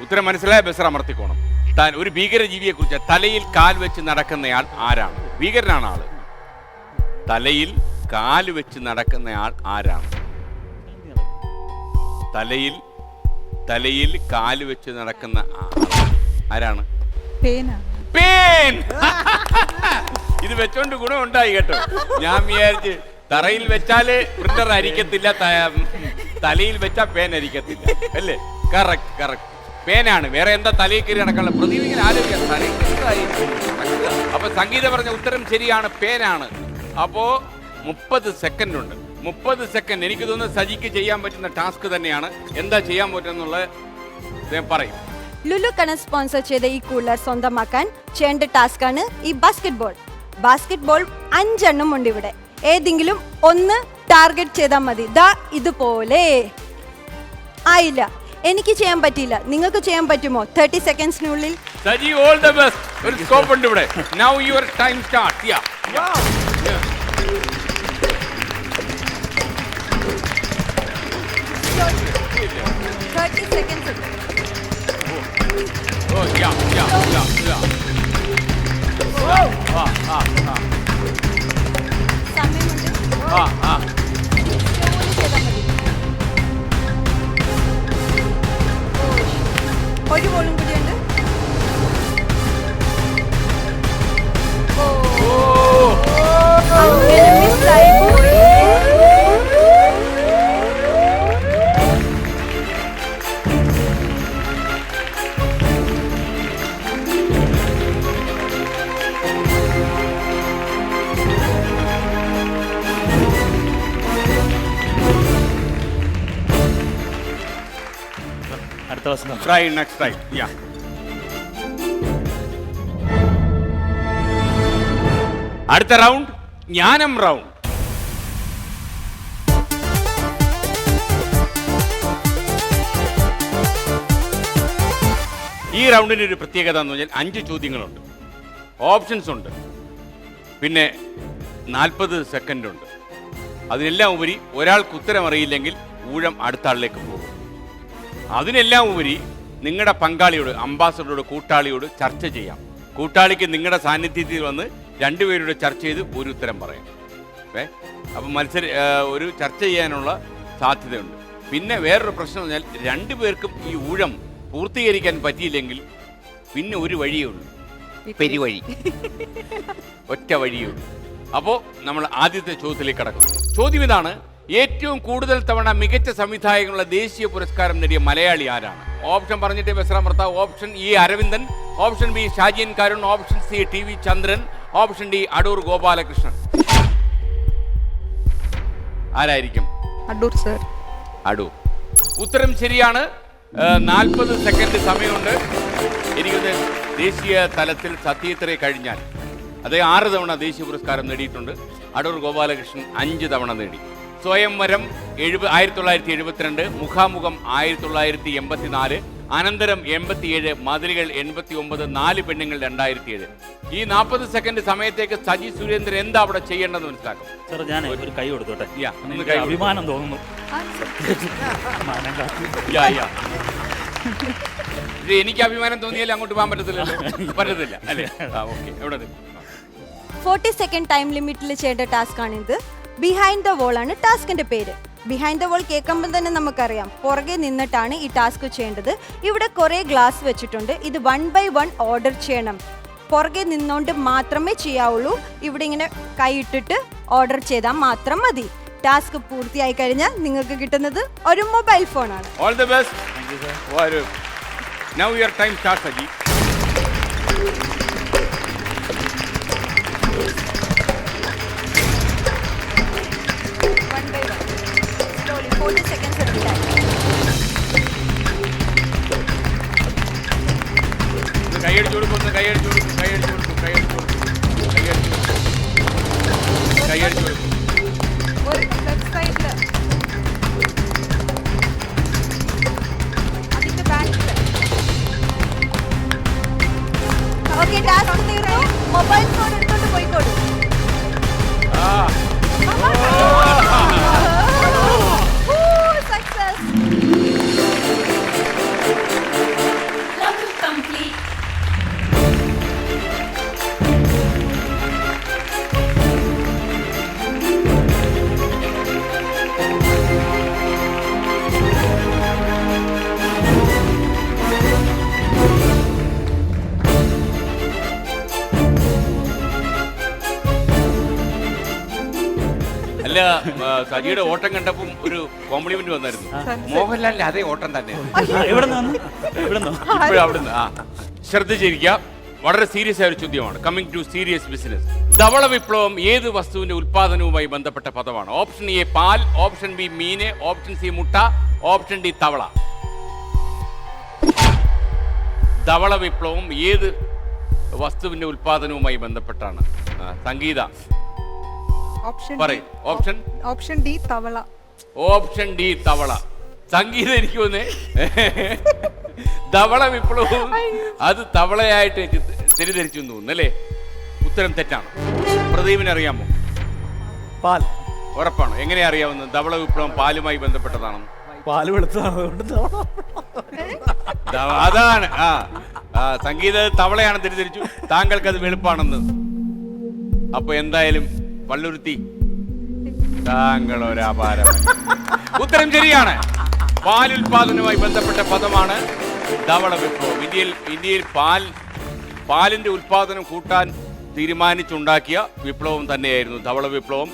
ഉത്തരം മനസ്സിലായ ബസർ അമർത്തിക്കോണം. ഒരു ഭീകരജീവിയെ കുറിച്ച്, തലയിൽ കാൽ വെച്ച് നടക്കുന്നയാൾ ആരാണ്? ഭീകരനാണ് ആള്. തലയിൽ കാൽ വെച്ച് നടക്കുന്നയാൾ ആരാണ്? തലയിൽ കാല് വെച്ച് നടക്കുന്ന ആരാണ്? പേൻ. ഇത് വെച്ചോണ്ട് ഗുണമുണ്ടായി കേട്ടോ. ഞാൻ വിചാരിച്ച് തറയിൽ വെച്ചാല് പ്രിന്റർ അരിക്കത്തില്ല, തലയിൽ വെച്ചാ പേൻ അരിക്കത്തില്ല അല്ലേ? കറക്റ്റ് കറക്റ്റ്, പേനാണ്. വേറെ എന്താ തലയിൽ കയറി നടക്കാനുള്ള? പ്രതിവിധികൾ ആലോചിക്കാം. അപ്പൊ സംഗീത പറഞ്ഞ ഉത്തരം ശരിയാണ്, പേനാണ്. അപ്പോ 30 സെക്കൻഡ് ഉണ്ട്. 30 സെക്കൻഡ് എനിക്ക് തോന്നുന്നു സജിക്ക് ചെയ്യാൻ പറ്റുന്ന ടാസ്ക് തന്നെയാണ്. എന്താ ചെയ്യാൻ പറ്റുമെന്നുള്ളത് പറയും. ലുലു കണ സ്പോൺസർ ചെയ്ത ഈ കൂളർ സ്വന്തമാക്കാൻ ചെയ്യേണ്ട ടാസ്ക് ആണ് ഈ ബാസ്കറ്റ്ബോൾ. 5 എണ്ണം ഉണ്ട് ഇവിടെ. ഏതെങ്കിലും ഒന്ന് ടാർഗറ്റ് ചെയ്താൽ മതി. ദാ ഇതുപോലെ. ആയില്ല, എനിക്ക് ചെയ്യാൻ പറ്റിയില്ല, നിങ്ങൾക്ക് ചെയ്യാൻ പറ്റുമോ? 30 സെക്കൻഡ്സിനുള്ളിൽ. Saji, all the best. ഒരു സ്കോപ്പ് ഉണ്ട് ഇവിടെ. Now your time start. Ya 30 seconds. Oh ya. സമയമുണ്ട്. ഒരു ബോളും കൂടിയുണ്ട്. അങ്ങനെ മിസ്സായി പോയി. അടുത്ത ദിവസം Try next time. Yeah. അടുത്ത റൗണ്ട് ജ്ഞാനം റൗണ്ട്. ഈ റൗണ്ടിന്റെ ഒരു പ്രത്യേകത എന്ന് പറഞ്ഞാൽ 5 ചോദ്യങ്ങളുണ്ട്, ഓപ്ഷൻസ് ഉണ്ട്, പിന്നെ 40 സെക്കൻഡ് ഉണ്ട്. അതിനെല്ലാം ഉപരി ഒരാൾക്ക് ഉത്തരം അറിയില്ലെങ്കിൽ ഊഴം അടുത്ത ആളിലേക്ക് പോകും. അതിനെല്ലാം ഉപരി നിങ്ങളുടെ പങ്കാളിയോട്, അംബാസഡറോട്, കൂട്ടാളിയോട് ചർച്ച ചെയ്യാം. കൂട്ടാളിക്ക് നിങ്ങളുടെ സാന്നിധ്യത്തിൽ വന്ന് 2 പേരോട് ചർച്ച ചെയ്ത് ഒരു ഉത്തരം പറയാം. അപ്പം ഒരു ചർച്ച ചെയ്യാനുള്ള സാധ്യതയുണ്ട്. പിന്നെ വേറൊരു പ്രശ്നം എന്ന് പറഞ്ഞാൽ 2 പേർക്കും ഈ ഊഴം പൂർത്തീകരിക്കാൻ പറ്റിയില്ലെങ്കിൽ പിന്നെ ഒരു വഴിയേ ഉള്ളൂ, പെരുവഴി. ഒറ്റ വഴിയേ ഉള്ളൂ. അപ്പോൾ നമ്മൾ ആദ്യത്തെ ചോദ്യത്തിലേക്ക് കടക്കും. ചോദ്യം ഇതാണ്, ഏറ്റവും കൂടുതൽ തവണ മികച്ച സംവിധായകനുള്ള ദേശീയ പുരസ്കാരം നേടിയ മലയാളി ആരാണ്? ഓപ്ഷൻ പറഞ്ഞിട്ട് ബസ്രാമർത്ത. Option E Aravindan, option B Shaji N Karun, option C TV Chandran, option D Adoor Gopalakrishnan. ആരായിരിക്കും? അടൂർ സർ. അടൂർ. ഉത്തരം ശരിയാണ്. 40 സെക്കൻഡ് സമയമുണ്ട്. എനിക്കത് ദേശീയ തലത്തിൽ സത്യത്രയെ കഴിഞ്ഞാൽ അദ്ദേഹം 6 തവണ ദേശീയ പുരസ്കാരം നേടിയിട്ടുണ്ട്. അടൂർ ഗോപാലകൃഷ്ണൻ 5 തവണ നേടി. സ്വയംവരം 1972, മുഖാമുഖം 1984, അനന്തരം 87, മതിലുകൾ 89, 4 പെണ്ണുങ്ങൾ 2007. ഈ 40 സെക്കൻഡ് സമയത്തേക്ക് സജി സുരേന്ദ്രൻ എന്താ അവിടെ ചെയ്യേണ്ടതെന്ന് മനസ്സിലാക്കും. സാർ ഞാൻ ഒരു കൈ കൊടുത്തോട്ടെ. ഒന്ന് കൈ അഭിമാനം തോന്നുന്നു. ഇത് എനിക്ക് അഭിമാനം തോന്നിയാലും അങ്ങോട്ട് പോകാൻ പറ്റത്തില്ല അല്ലേ? ഓക്കെ, എവിടെ 40 സെക്കൻഡ് ടൈം ലിമിറ്റിൽ ചെയ്യേണ്ട ടാസ്ക് ആണിത്. ബിഹൈൻഡ് ദ വോൾ ആണ് ടാസ്കിന്റെ പേര്. ബിഹൈൻഡ് ദ വോൾ കേൾക്കുമ്പോൾ തന്നെ നമുക്കറിയാം പുറകെ നിന്നിട്ടാണ് ഈ ടാസ്ക് ചെയ്യേണ്ടത്. ഇവിടെ കുറേ ഗ്ലാസ് വെച്ചിട്ടുണ്ട്. ഇത് 1 by 1 ഓർഡർ ചെയ്യണം. പുറകെ നിന്നുകൊണ്ട് മാത്രമേ ചെയ്യാവുള്ളൂ. ഇവിടെ ഇങ്ങനെ കൈയിട്ടിട്ട് ഓർഡർ ചെയ്താൽ മാത്രം മതി. ടാസ്ക് പൂർത്തിയായി കഴിഞ്ഞാൽ നിങ്ങൾക്ക് കിട്ടുന്നത് ഒരു മൊബൈൽ ഫോണാണ്. All the best. Now your time start Saji. കൈയടിച്ചു കൊടുക്കുന്നു, കൈയടിച്ചു കൊടുക്കും, കൈയടിച്ചു കൊടുക്കും, കൈയടിച്ചു കൊടുക്കും, കൈയടിച്ചു കൊടുക്കും, കൈയടിച്ചു കൊടുക്കും. ഒരു ലെഫ്റ്റ് സൈഡില് അതിന്റെ ബാക്കില്. ഓക്കെ, ടാസ്ക് തീർന്നു. മൊബൈൽ ഫോൺ എടുത്തോണ്ട് പോയിക്കോളൂ. ആ സക്സസ്. അല്ല, സജിയുടെ ഓട്ടം കണ്ടപ്പം ഒരു കോംപ്ലിമെന്റ് വന്നായിരുന്നു. മോഹൻലാലിന്റെ അതേ ഓട്ടം തന്നെ. ഇവിടെ നിന്ന് ഇപ്പോഴും അവിടുന്ന് ശ്രദ്ധിച്ചിരിക്കാം. വളരെ സീരിയസ് ആയ ഒരു ചോദ്യമാണ്. Coming to serious business. ധവള വിപ്ലവം ഏത് വസ്തുവിന്റെ ഉൽപാദനവുമായി ബന്ധപ്പെട്ട പദമാണ്? ഓപ്ഷൻ എ പാൽ, ഓപ്ഷൻ ബി മീന്, ഓപ്ഷൻ സി മുട്ട, ഓപ്ഷൻ ഡി തവള. ധവള വിപ്ലവം ഏത് വസ്തുവിന്റെ ഉൽപാദനവുമായി ബന്ധപ്പെട്ടാണ്? സംഗീത ഓപ്ഷൻ പറയ്. ഓപ്ഷൻ ഓപ്ഷൻ ഡി തവള. ഓപ്ഷൻ ഡി തവള. സംഗീതം എനിക്ക് തോന്നേ ധവള വിപ്ലവവും അത് തവളയായിട്ട് തെറ്റിദ്ധരിച്ചു തോന്നുന്നു അല്ലേ? ഉത്തരം തെറ്റാണ്. പ്രദീപിനെ അറിയാമോ? പാൽ. ഉറപ്പാണ്. എങ്ങനെയാ അറിയാവുന്നത് ധവള വിപ്ലവം പാലുമായി ബന്ധപ്പെട്ടതാണെന്ന്? പാല് വെളുത്തതാണ്, അതുകൊണ്ട് അതാണ്. സംഗീത തവളയാണ് തെറ്റിദ്ധരിച്ചു, താങ്കൾക്ക് അത് വെളുപ്പാണെന്ന്. അപ്പൊ എന്തായാലും പള്ളുരുത്തി താങ്കൾ ഒരു അപാരം. ഉത്തരം ശരിയാണ്. പാലുൽപാദനവുമായി ബന്ധപ്പെട്ട പദമാണ് ധവള വിപ്ലവം. ഇന്ത്യയിൽ പാലിന്റെ ഉൽപാദനം കൂട്ടാൻ തീരുമാനിച്ചുണ്ടാക്കിയ വിപ്ലവം തന്നെയായിരുന്നു ധവള വിപ്ലവം.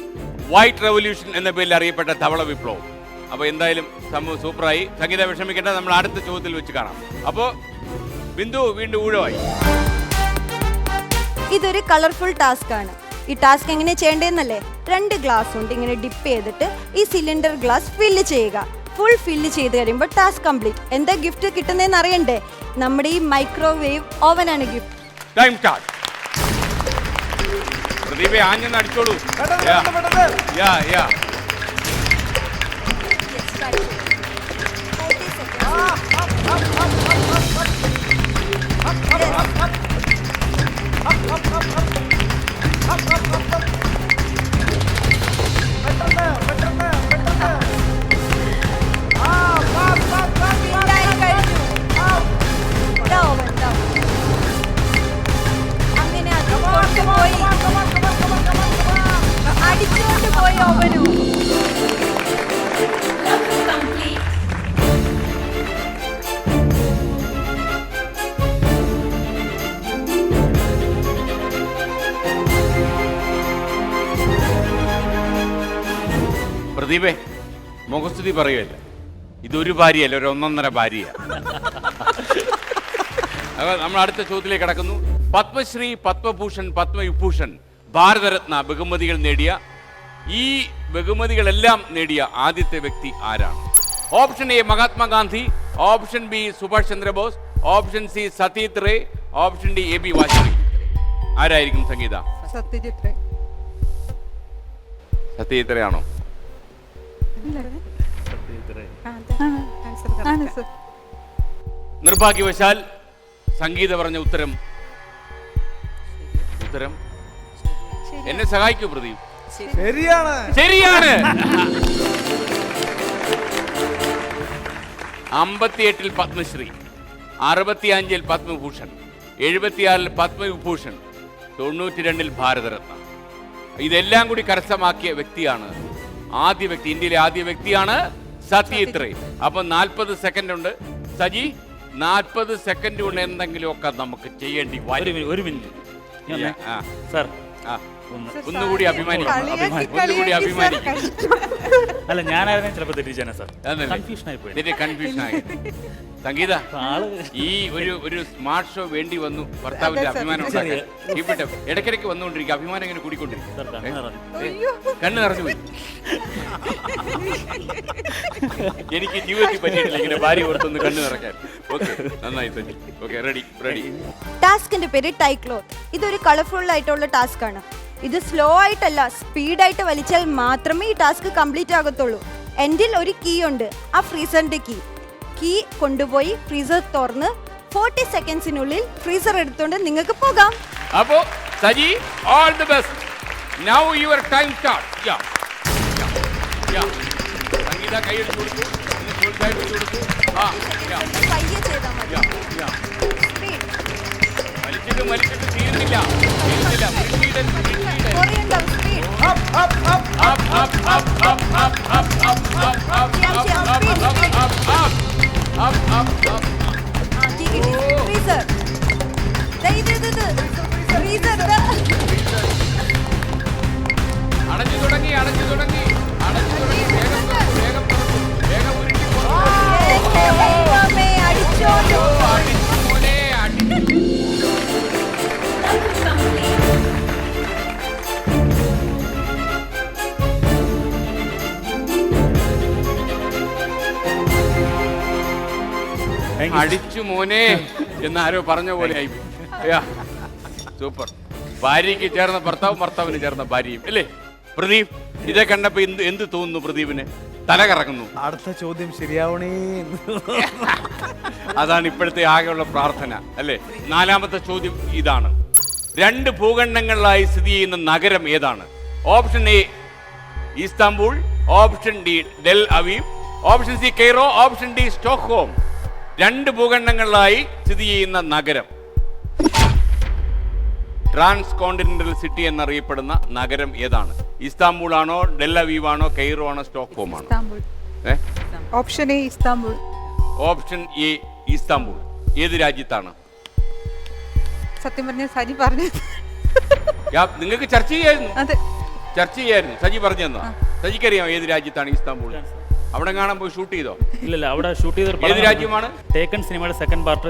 വൈറ്റ് റെവല്യൂഷൻ എന്ന പേരിൽ അറിയപ്പെട്ട ധവള വിപ്ലവം. അപ്പൊ എന്തായാലും സംഭവം സൂപ്പറായി. സംഗീത വിഷമിക്കേണ്ട, നമ്മൾ അടുത്ത ചോദ്യത്തിൽ വെച്ച് കാണാം. അപ്പോ ബിന്ദു വീണ്ടും ഊഴമായി. ഇതൊരു കളർഫുൾ ടാസ്ക് ആണ്. ഈ ടാസ്ക് എങ്ങനെ ചെയ്യേണ്ടതെന്നല്ലേ? 2 ഗ്ലാസ് കൊണ്ട് ഇങ്ങനെ ഡിപ്പ് ചെയ്തിട്ട് ഈ സിലിണ്ടർ ഗ്ലാസ് ഫില്ല് ചെയ്യുക. ഫുൾ ഫില്ല് ചെയ്ത് കഴിയുമ്പോൾ ടാസ്ക് കംപ്ലീറ്റ്. എന്താ ഗിഫ്റ്റ് കിട്ടുന്നതെന്ന് അറിയണ്ടേ? നമ്മുടെ ഈ മൈക്രോവേവ് ഓവനാണ് ഗിഫ്റ്റ്. Time start. പ്രദീപെ ആഞ്ഞെന്ന് അടിച്ചോളൂ. Ya ya. അങ്ങനെ അത് പോയി അടിച്ചുകൊണ്ട് പോയി ഓവനു. പ്രദീപേ, മുഖസ്തുതി പറയുമല്ല, ഇതൊരു ഭാര്യയല്ല, ഒരു 1.5 ഭാര്യ. നമ്മൾ അടുത്ത ചോദ്യത്തിലേക്ക് കടക്കുന്നു. പത്മശ്രീ, പത്മഭൂഷൺ, പത്മവിഭൂഷൺ, ഭാരതരത്ന ബഹുമതികൾ നേടിയ ഈ ബഹുമതികളെല്ലാം നേടിയ ആദ്യത്തെ വ്യക്തി ആരാണ്? Option A Mahatma Gandhi, option B Subhash Chandrabose, option C Satyajit Ray, option D A B Vajpayee. ആരായിരിക്കും സംഗീത? സത്യജിത് റേ. സത്യജിത് റേ ആണോ? നിർഭാഗ്യവശാൽ സംഗീത പറഞ്ഞ ഉത്തരം എന്നെ സഹായിക്കൂ പ്രദീപ്. ശരിയാണ്. ശരിയാണ്. 58-ൽ പത്മശ്രീ, 65-ൽ പത്മഭൂഷൺ, 76-ൽ പത്മവിഭൂഷൺ, 92-ൽ ഭാരതരത്ന. ഇതെല്ലാം കൂടി കരസ്ഥമാക്കിയ വ്യക്തിയാണ് ആദ്യ വ്യക്തി, ഇന്ത്യയിലെ ആദ്യ വ്യക്തിയാണ് സത്യജിത് റേ. അപ്പൊ 40 സെക്കൻഡ് ഉണ്ട്. സജി, 40 സെക്കൻഡ് കൊണ്ട് എന്തെങ്കിലുമൊക്കെ നമുക്ക് ചെയ്യേണ്ടി വരും. ഒരു മിനിറ്റ് സാർ, ഒന്നുകൂടി അഭിമാനിക്കും. ഒന്നുകൂടി അഭിമാനിക്കും. അല്ല, ഞാനായിരുന്നു ചിലപ്പോൾ തെറ്റിച്ചാണ് സാർ. കൺഫ്യൂഷൻ ആയി പോയി. കൺഫ്യൂഷൻ ആയി. സംഗീത ആള് ഈ ഒരു സ്മാർട്ട് ഷോ വേണ്ടി വന്നു ഭർത്താവിന്റെ അതെ, സർ. അഭിമാനം ഉണ്ടാക്കാൻ. ഇവിടെ ഇടയ്ക്കിടയ്ക്ക് വന്നുകൊണ്ടിരിക്കും, അഭിമാനം ഇങ്ങനെ കൂടിക്കൊണ്ടിരിക്കും. സർ, കണ്ണ് നിറഞ്ഞു. കണ്ണ് നിറഞ്ഞു പോയി. എനിക്ക് ജീവിതത്തിൽ പറ്റിയിട്ടില്ല ഇങ്ങനെ ഭാര്യ ഓർത്തൊന്ന് കണ്ണ് നിറയ്ക്കാൻ. ഓക്കെ, നന്നായി സജി. Okay, ready. ടാസ്കിന്റെ പേര് ടൈ ക്ലോത്ത്. ഇതൊരു കളർഫുൾ ആയിട്ടുള്ള ടാസ്ക് ആണ്. ഇത് സ്ലോ ആയിട്ടല്ല, സ്പീഡായിട്ട് വലിച്ചാൽ മാത്രമേ ഈ ടാസ്ക് കംപ്ലീറ്റ് ആകത്തുള്ളൂ. എൻഡിൽ ഒരു കീ ഉണ്ട്, ആ ഫ്രീസറിന്റെ കീ കൊണ്ടുപോയി ഫ്രീസർ തുറന്ന് 40 സെക്കൻഡ്സിനുള്ളിൽ ഫ്രീസർ എടുത്തുകൊണ്ട് നിങ്ങൾക്ക് പോകാം. അപ്പോ Saji, all the best. Now your time start. Sangeetha കൈയെടുത്ത് കൊടുത്തു, പ്രോത്സാഹിപ്പിച്ചു കൊടുത്തു. പയ്യെ ചെയ്താൽ മതി. Speed. വലിച്ചിട്ട് തീരുന്നില്ല. കുറേ ഉണ്ടാവും. Speed. കീ കിട്ടി. ഫ്രീസർ. ഇത്. ഫ്രീസർ. അടഞ്ഞു തുടങ്ങി. വേഗം ഉരുട്ടി ദൈവമേ, അടിച്ചോളൂ. മോനെ അടി. അടിച്ചു മോനെ എന്നാരോ പറഞ്ഞ പോലെ ആയി. സൂപ്പർ. ഭാര്യയ്ക്ക് ചേർന്ന ഭർത്താവും, ഭർത്താവിന് ചേർന്ന ഭാര്യയും അല്ലേ പ്രദീപ്? ഇതേ കണ്ടപ്പോ എന്ത് തോന്നുന്നു പ്രദീപിന്? തല കറങ്ങുന്നു. അടുത്ത ചോദ്യം ശരിയാവണേ. അതാണ് ഇപ്പോഴത്തെ ആകെയുള്ള പ്രാർത്ഥന അല്ലേ? നാലാമത്തെ ചോദ്യം ഇതാണ്. 2 ഭൂഖണ്ഡങ്ങളിലായി സ്ഥിതി ചെയ്യുന്ന നഗരം ഏതാണ്? Option A Istanbul, option D del Aviv, option C Cairo, option D Stockholm. 2 ഭൂഖണ്ഡങ്ങളിലായി സ്ഥിതി ചെയ്യുന്ന നഗരം, ട്രാൻസ് കോണ്ടിനെന്റൽ സിറ്റി എന്നറിയപ്പെടുന്ന നഗരം ഏതാണ്? ഇസ്താംബുൾ ആണോ, ഡെൽ അവീവ് ആണോ, കെയ്റോ ആണോ, സ്റ്റോക്ക്ഹോം ആണോ? Istanbul. Option A Istanbul. Option A Istanbul. ഏത് രാജ്യത്താണ്? സത്യം പറഞ്ഞ സജി പറഞ്ഞു. നിങ്ങൾക്ക് ചർച്ച ചെയ്യായിരുന്നു. അതെ, സജി പറഞ്ഞു തന്നോ? സജിക്കറിയാം ഏത് രാജ്യത്താണ് ഇസ്താംബുൾ? അവിടെ കാണാൻ പോയി ഷൂട്ട് ചെയ്തോ? ഇല്ലല്ല, അവിടെ ഷൂട്ട് ചെയ്ത ഏത് രാജ്യമാണ്? ടേക്കൺ സിനിമയുടെ സെക്കൻഡ് പാർട്ട്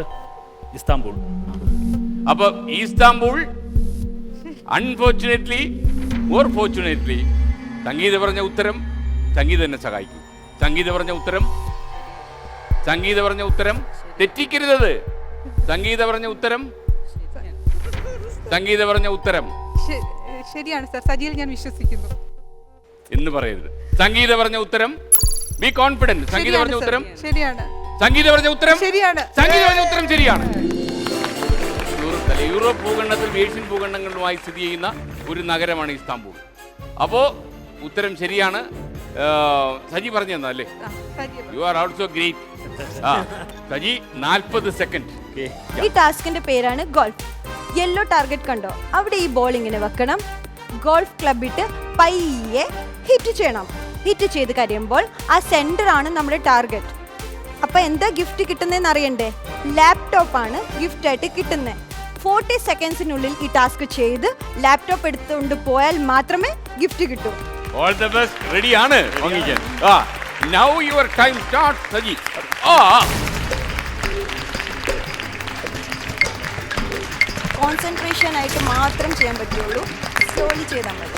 ഇസ്താംബുൾ. അപ്പൊ ഇസ്താംബുൾ അൺഫോർച്ചുനേറ്റ്ലി ഓർ ഫോർച്ചുനേറ്റ്ലി സംഗീത പറഞ്ഞ ഉത്തരം സംഗീത എന്നെ സഹായിക്കും. സംഗീത പറഞ്ഞ ഉത്തരം തെറ്റിക്കരുത്. സംഗീത പറഞ്ഞ ഉത്തരം ശരിയാണ് സർ. സജിയിൽ ഞാൻ വിശ്വസിക്കുന്നു എന്ന് പറയരുത്. സംഗീത പറഞ്ഞ ഉത്തരം ബി കോൺഫിഡന്റ്. സംഗീത പറഞ്ഞ ഉത്തരം ശരിയാണ്. സംഗീത പറഞ്ഞ ഉത്തരം ശരിയാണ്. സംഗീത പറഞ്ഞ ഉത്തരം ശരിയാണ്. യൂറോപ്പ് ഭൂഖണ്ഡത്തിൽ ഏഷ്യൻ ഭൂഖണ്ഡങ്ങളുമായി സ്ഥിതി ചെയ്യുന്ന ഒരു നഗരമാണ് ഇസ്താംബുൾ. അപ്പോ ഉത്തരം ശരിയാണ്. സജി പറഞ്ഞു തന്നോ അല്ലേ? You are also great. Saji 40 second. ഈ ടാസ്കിന്റെ പേരാണ് ഗോൾഫ്. യെല്ലോ ടാർഗറ്റ് കണ്ടോ? അവിടെ ഈ ബോൾ ഇങ്ങനെ വെക്കണം. ഗോൾഫ് ക്ലബ് ഇട്ട് പയ്യെ ഹിറ്റ് ചെയ്യണം. ഹിറ്റ് ചെയ്ത് കഴിയുമ്പോൾ ആ സെന്റർ ആണ് നമ്മുടെ ടാർഗറ്റ്. അപ്പൊ എന്താ ഗിഫ്റ്റ് കിട്ടുന്നതെന്ന് അറിയണ്ടേ? ലാപ്ടോപ്പ് ആണ് ഗിഫ്റ്റ് ആയിട്ട് കിട്ടുന്നത്. 40 സെക്കൻഡ്സിനുള്ളിൽ ഈ ടാസ്ക് ചെയ്ത് ലാപ്ടോപ്പ് എടുത്തുകൊണ്ട് പോയാൽ മാത്രമേ ഗിഫ്റ്റ് കിട്ടൂ. All the best. റെഡിയാണ് വാങ്ങിക്കാൻ. Now your time start Saji. Concentration ആയിട്ട് മാത്രം ചെയ്യാൻ പറ്റുള്ളൂ. സ്ലോലി ചെയ്താൽ മതി.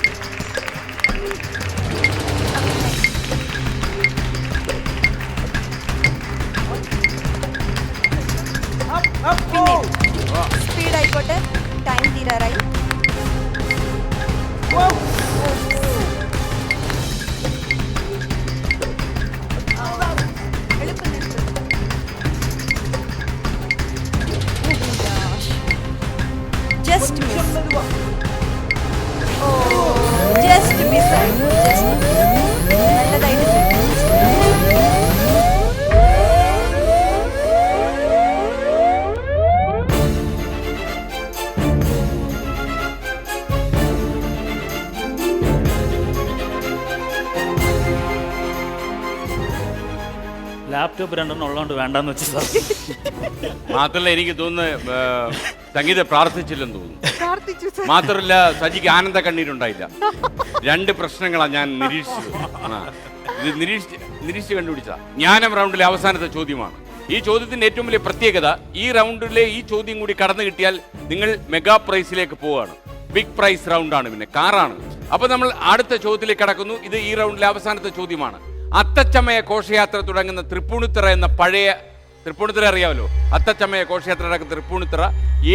സ്പീഡ് ആയിക്കോട്ടെ. ടൈം തീരാറായി. എളുപ്പം നിർത്തും. Just miss. Just miss. നല്ലതായിട്ട് ലാപ്ടോപ്പ് 2 ഉള്ളതുകൊണ്ട് വേണ്ടെന്ന് വെച്ചു സാർ. മാത്രമല്ല എനിക്ക് തോന്നുന്നു സംഗീത പ്രാർത്ഥിച്ചില്ലെന്ന് തോന്നുന്നു. പ്രാർത്ഥിച്ചു സർ. മാത്രമല്ല സജിക്ക് ആനന്ദ കണ്ണീരുണ്ടായില്ല. 2 പ്രശ്നങ്ങളാണ് ഞാൻ നിരീക്ഷിച്ചത്. ഇത് നിരീക്ഷിച്ച് കണ്ടുപിടിച്ച ജ്ഞാനം റൗണ്ടിലെ അവസാനത്തെ ചോദ്യമാണ്. ഈ ചോദ്യത്തിന്റെ ഏറ്റവും വലിയ പ്രത്യേകത, ഈ റൗണ്ടിലെ ഈ ചോദ്യം കൂടി കടന്നു കിട്ടിയാൽ നിങ്ങൾ മെഗാ പ്രൈസിലേക്ക് പോവുകയാണ്. ബിഗ് പ്രൈസ് റൗണ്ടാണ്, പിന്നെ കാറാണ്. അപ്പൊ നമ്മൾ അടുത്ത ചോദ്യത്തിലേക്ക് കടക്കുന്നു. ഇത് ഈ റൗണ്ടിലെ അവസാനത്തെ ചോദ്യമാണ്. അത്തച്ചമയ ഘോഷയാത്ര തുടങ്ങുന്ന തൃപ്പൂണിത്തുറ എന്ന പഴയ, തൃപ്പൂണിത്തുറ അറിയാമല്ലോ, അത്തച്ചമയ ഘോഷയാത്ര നടക്കുന്ന തൃപ്പൂണിത്തുറ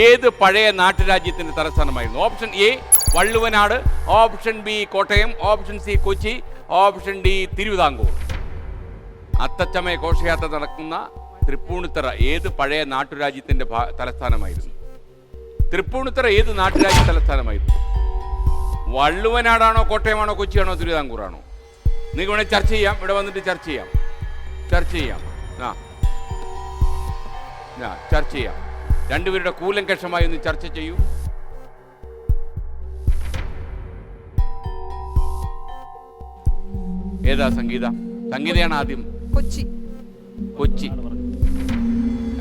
ഏത് പഴയ നാട്ടുരാജ്യത്തിന്റെ തലസ്ഥാനമായിരുന്നു? Option A Valluvanad, option B Kottayam, option C Kochi, option D Thiruvithamkoor. അത്തച്ചമയ ഘോഷയാത്ര നടക്കുന്ന തൃപ്പൂണിത്തുറ ഏത് പഴയ നാട്ടുരാജ്യത്തിന്റെ തലസ്ഥാനമായിരുന്നു? തൃപ്പൂണിത്തുറ ഏത് നാട്ടുരാജ്യ തലസ്ഥാനമായിരുന്നു? വള്ളുവനാടാണോ, കോട്ടയമാണോ, കൊച്ചിയാണോ, തിരുവിതാംകൂറാണോ? നിങ്ങൾക്ക് വേണേൽ ചർച്ച ചെയ്യാം, ഇവിടെ വന്നിട്ട് ചർച്ച ചെയ്യാം. ചർച്ച ചെയ്യാം. രണ്ടുപേരുടെ കൂലങ്കഷമായി ഒന്ന് ചർച്ച ചെയ്യൂ. ഏതാ സംഗീത? സംഗീതയാണ് ആദ്യം. കൊച്ചി.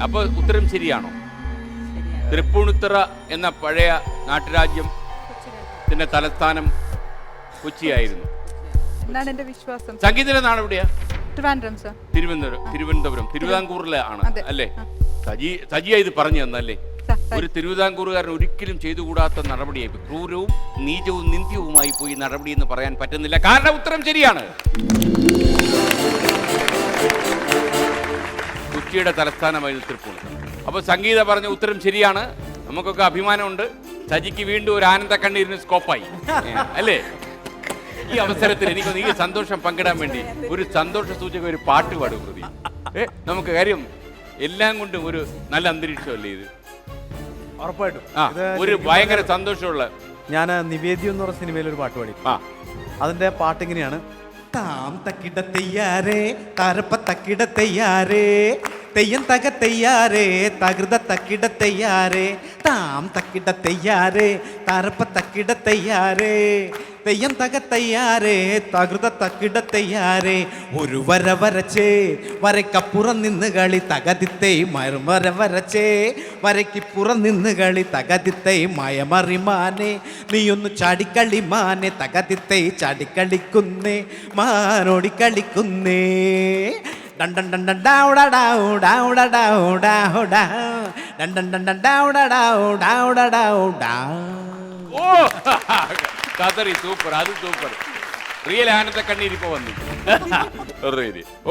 അപ്പൊ ഉത്തരം ശരിയാണോ? തൃപ്പൂണിത്തുറ എന്ന പഴയ നാട്ടുരാജ്യത്തിന്റെ തലസ്ഥാനം കൊച്ചിയായിരുന്നു എന്നാണ് എന്റെ വിശ്വാസം. സംഗീതയുടെ നാട് എവിടെയാ? ട്രിവാൻഡ്രം സർ. തിരുവനന്തപുരം. തിരുവിതാംകൂറിലാണ് അല്ലേ? സജിയ ഇത് പറഞ്ഞു തന്നല്ലേ? ഒരു തിരുവിതാംകൂറുകാരൻ ഒരിക്കലും ചെയ്തുകൂടാത്ത നടപടിയായി, ക്രൂരവും നീചവും നിന്ദ്യവുമായി പോയി നടപടി എന്ന് പറയാൻ പറ്റുന്നില്ല. കാരണം ഉത്തരം ശരിയാണ്. കൊച്ചിയുടെ തലസ്ഥാനമായിരുന്നു തൃപ്പൂണിത്തുറ. അപ്പോൾ സംഗീത പറഞ്ഞ ഉത്തരം ശരിയാണ്. നമുക്കൊക്കെ അഭിമാനമുണ്ട്. സജിക്ക് വീണ്ടും ഒരു ആനന്ദ കണ്ണീരിന് സ്കോപ്പായി അല്ലേ? ഈ അവസരത്തിൽ എനിക്ക് ഈ സന്തോഷം പങ്കിടാൻ വേണ്ടി ഒരു സന്തോഷ സൂചക ഒരു പാട്ട് പാടും പ്രതി. നമുക്ക് കാര്യം എല്ലാം കൊണ്ടും ഒരു നല്ല അന്തരീക്ഷമല്ലേ ഇത്? ഉറപ്പായിട്ടും ഒരു ഭയങ്കര സന്തോഷമുള്ള. ഞാൻ നിവേദ്യം എന്ന് പറഞ്ഞ സിനിമയിൽ ഒരു പാട്ട് പാടി. അതിന്റെ പാട്ട് ഇങ്ങനെയാണ്. താം തക്കിട തെയ്യാരേ താരപ്പ തക്കിട തെയ്യാരേ തെയ്യം തക തെയ്യാരേ തകൃത തക്കിട തെയ്യാരേ താം തക്കിട തെയ്യാരേ താരപ്പ തക്കിട തെയ്യാരേ തെയ്യം തക തെയ്യാരേ തകൃത തക്കിട തെയ്യാരേ ഒരു വര വരച്ചേ വരയ്ക്കപ്പുറം നിന്ന് കളി തകതിത്തേ മറുവര വരച്ചേ വരയ്ക്കിപ്പുറം നിന്ന് കളി തകതിത്തേ മയമറിമാനെ നീയൊന്ന് ചാടിക്കളി മാനെ തകതിത്തേ ചാടിക്കളിക്കുന്നേ മാനോടി കളിക്കുന്നേ ഡണ്ടൻ ഡണ്ടൻ ഡൗഡൗ ഡൗഡൗ ഡൗഡൗ ഡണ്ടൻ ഡണ്ടൻ ഡൗഡൗ ഡൗഡൗ. ഓ കതറി, സൂപ്പർ, അത് സൂപ്പർ. റിയൽ ആനന്ദ കണ്ണീർ ഇപ്പൊ വന്നു.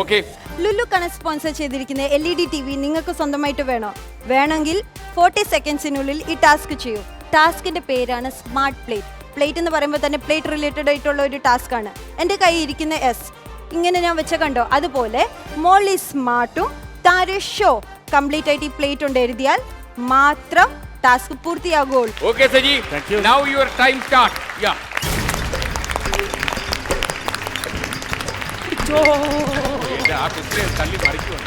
ഓക്കെ, ലുലു കണ സ്പോൺസർ ചെയ്തിരിക്കുന്ന LED TV നിങ്ങൾക്ക് സ്വന്തമായിട്ട് വേണമെങ്കിൽ 40 സെക്കൻഡ്സിനുള്ളിൽ ഈ ടാസ്ക് ചെയ്യൂ. ടാസ്കിന്റെ പേരാണ് സ്മാർട്ട് പ്ലേറ്റ്. പ്ലേറ്റ് എന്ന് പറയുമ്പോൾ തന്നെ പ്ലേറ്റ് റിലേറ്റഡ് ആയിട്ടുള്ള ഒരു ടാസ്ക് ആണ്. എൻ്റെ കയ്യിൽ ഇരിക്കുന്ന എസ് ഇങ്ങനെ ഞാൻ വെച്ച കണ്ടോ, അതുപോലെ മോളി സ്മാർട്ടും താരെ ഷോ കംപ്ലീറ്റ് ആയിട്ട് ഈ പ്ലേറ്റ് കൊണ്ട് എഴുതിയാൽ മാത്രം ടാസ്ക് പൂർത്തിയാകുള്ളൂ. Okay Saji, now your time start. Ya, ആ കുട്ടിയെ തള്ളി മറിക്കുവാണ്.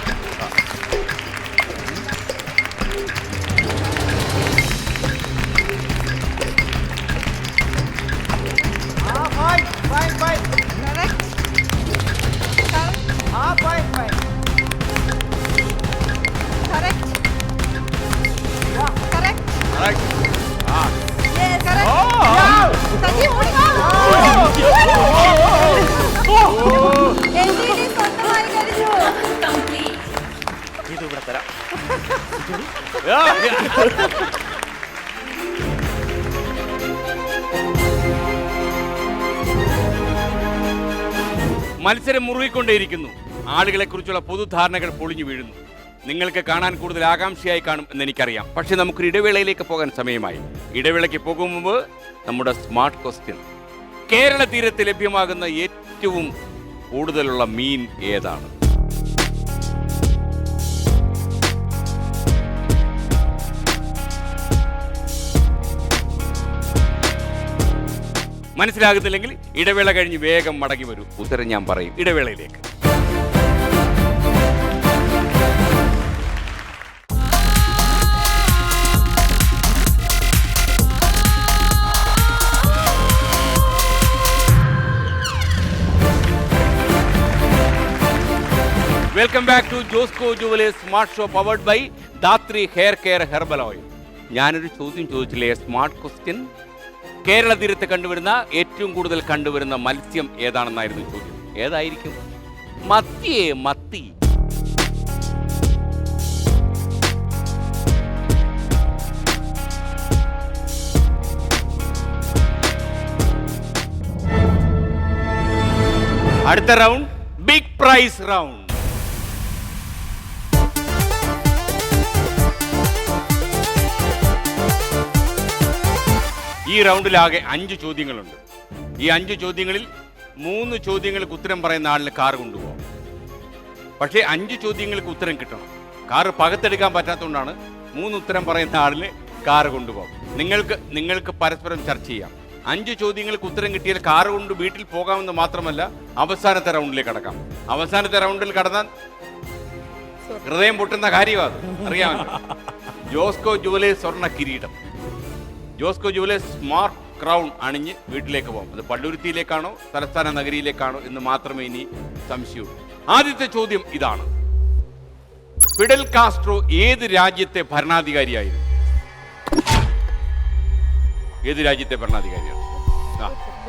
മത്സരം മുറുകിക്കൊണ്ടേയിരിക്കുന്നു. ആളുകളെ കുറിച്ചുള്ള പൊതുധാരണകൾ പൊളിഞ്ഞു വീഴുന്നു. നിങ്ങൾക്ക് കാണാൻ കൂടുതൽ ആകാംക്ഷയായി കാണും എന്ന് എനിക്കറിയാം. പക്ഷെ നമുക്കൊരു ഇടവേളയിലേക്ക് പോകാൻ സമയമായി. ഇടവേളയ്ക്ക് പോകും മുമ്പ് നമ്മുടെ സ്മാർട്ട് ക്വസ്റ്റ്യൻ. കേരള തീരത്ത് ലഭ്യമാകുന്ന ഏറ്റവും കൂടുതലുള്ള മീൻ ഏതാണ്? മനസ്സിലാകുന്നില്ലെങ്കിൽ ഇടവേള കഴിഞ്ഞ് വേഗം മടങ്ങി വരൂ. ഉത്തരം ഞാൻ പറയും ഇടവേളയിലേക്ക്. Welcome back to Josco jewellers smart show powered by Dhathri hair care herbal oil. ഞാനൊരു ചോദ്യം ചോദിച്ചില്ലേ, സ്മാർട്ട് ക്വസ്റ്റ്യൻ. കേരള തീരത്ത് കണ്ടുവരുന്ന ഏറ്റവും കൂടുതൽ കണ്ടുവരുന്ന മത്സ്യം ഏതാണെന്നായിരുന്നു ചോദ്യം. ഏതായിരിക്കും? മത്തിയേ, മത്തി. അടുത്ത റൗണ്ട് ബിഗ് പ്രൈസ് റൗണ്ട്. ഈ റൗണ്ടിലാകെ 5 ചോദ്യങ്ങളുണ്ട്. ഈ 5 ചോദ്യങ്ങളിൽ 3 ചോദ്യങ്ങൾക്ക് ഉത്തരം പറയുന്ന ആളിന് കാർ കൊണ്ടുപോകാം. പക്ഷേ 5 ചോദ്യങ്ങൾക്ക് ഉത്തരം കിട്ടണം. കാറ് പകത്തെടുക്കാൻ പറ്റാത്തതുകൊണ്ടാണ് 3 ഉത്തരം പറയുന്ന ആളിന് കാർ കൊണ്ടുപോകാം. നിങ്ങൾക്ക് പരസ്പരം ചർച്ച ചെയ്യാം. 5 ചോദ്യങ്ങൾക്ക് ഉത്തരം കിട്ടിയാൽ കാർ കൊണ്ട് വീട്ടിൽ പോകാമെന്ന് മാത്രമല്ല, അവസാനത്തെ റൗണ്ടിലേക്ക് കടക്കാം. അവസാനത്തെ റൗണ്ടിൽ കടന്നാൽ ഹൃദയം പൊട്ടുന്ന കാര്യമാണ്, അറിയാമല്ലോ. ജോസ്കോ ജുവലേഴ്സ് സ്വർണ്ണ കിരീടം, ജോസ്കോ ജുവലേഴ്സ് സ്മാർട്ട് ക്രൗൺ അണിഞ്ഞ് വീട്ടിലേക്ക് പോകും. അത് പള്ളുരുത്തിയിലേക്കാണോ തലസ്ഥാന നഗരിയിലേക്കാണോ എന്ന് മാത്രമേ ഇനി സംശയമുള്ളൂ. ആദ്യത്തെ ചോദ്യം ഇതാണ്: ഫിഡൽ കാസ്ട്രോ ഏത് രാജ്യത്തെ ഭരണാധികാരിയായിരുന്നു? ഏത് രാജ്യത്തെ ഭരണാധികാരിയാണ്?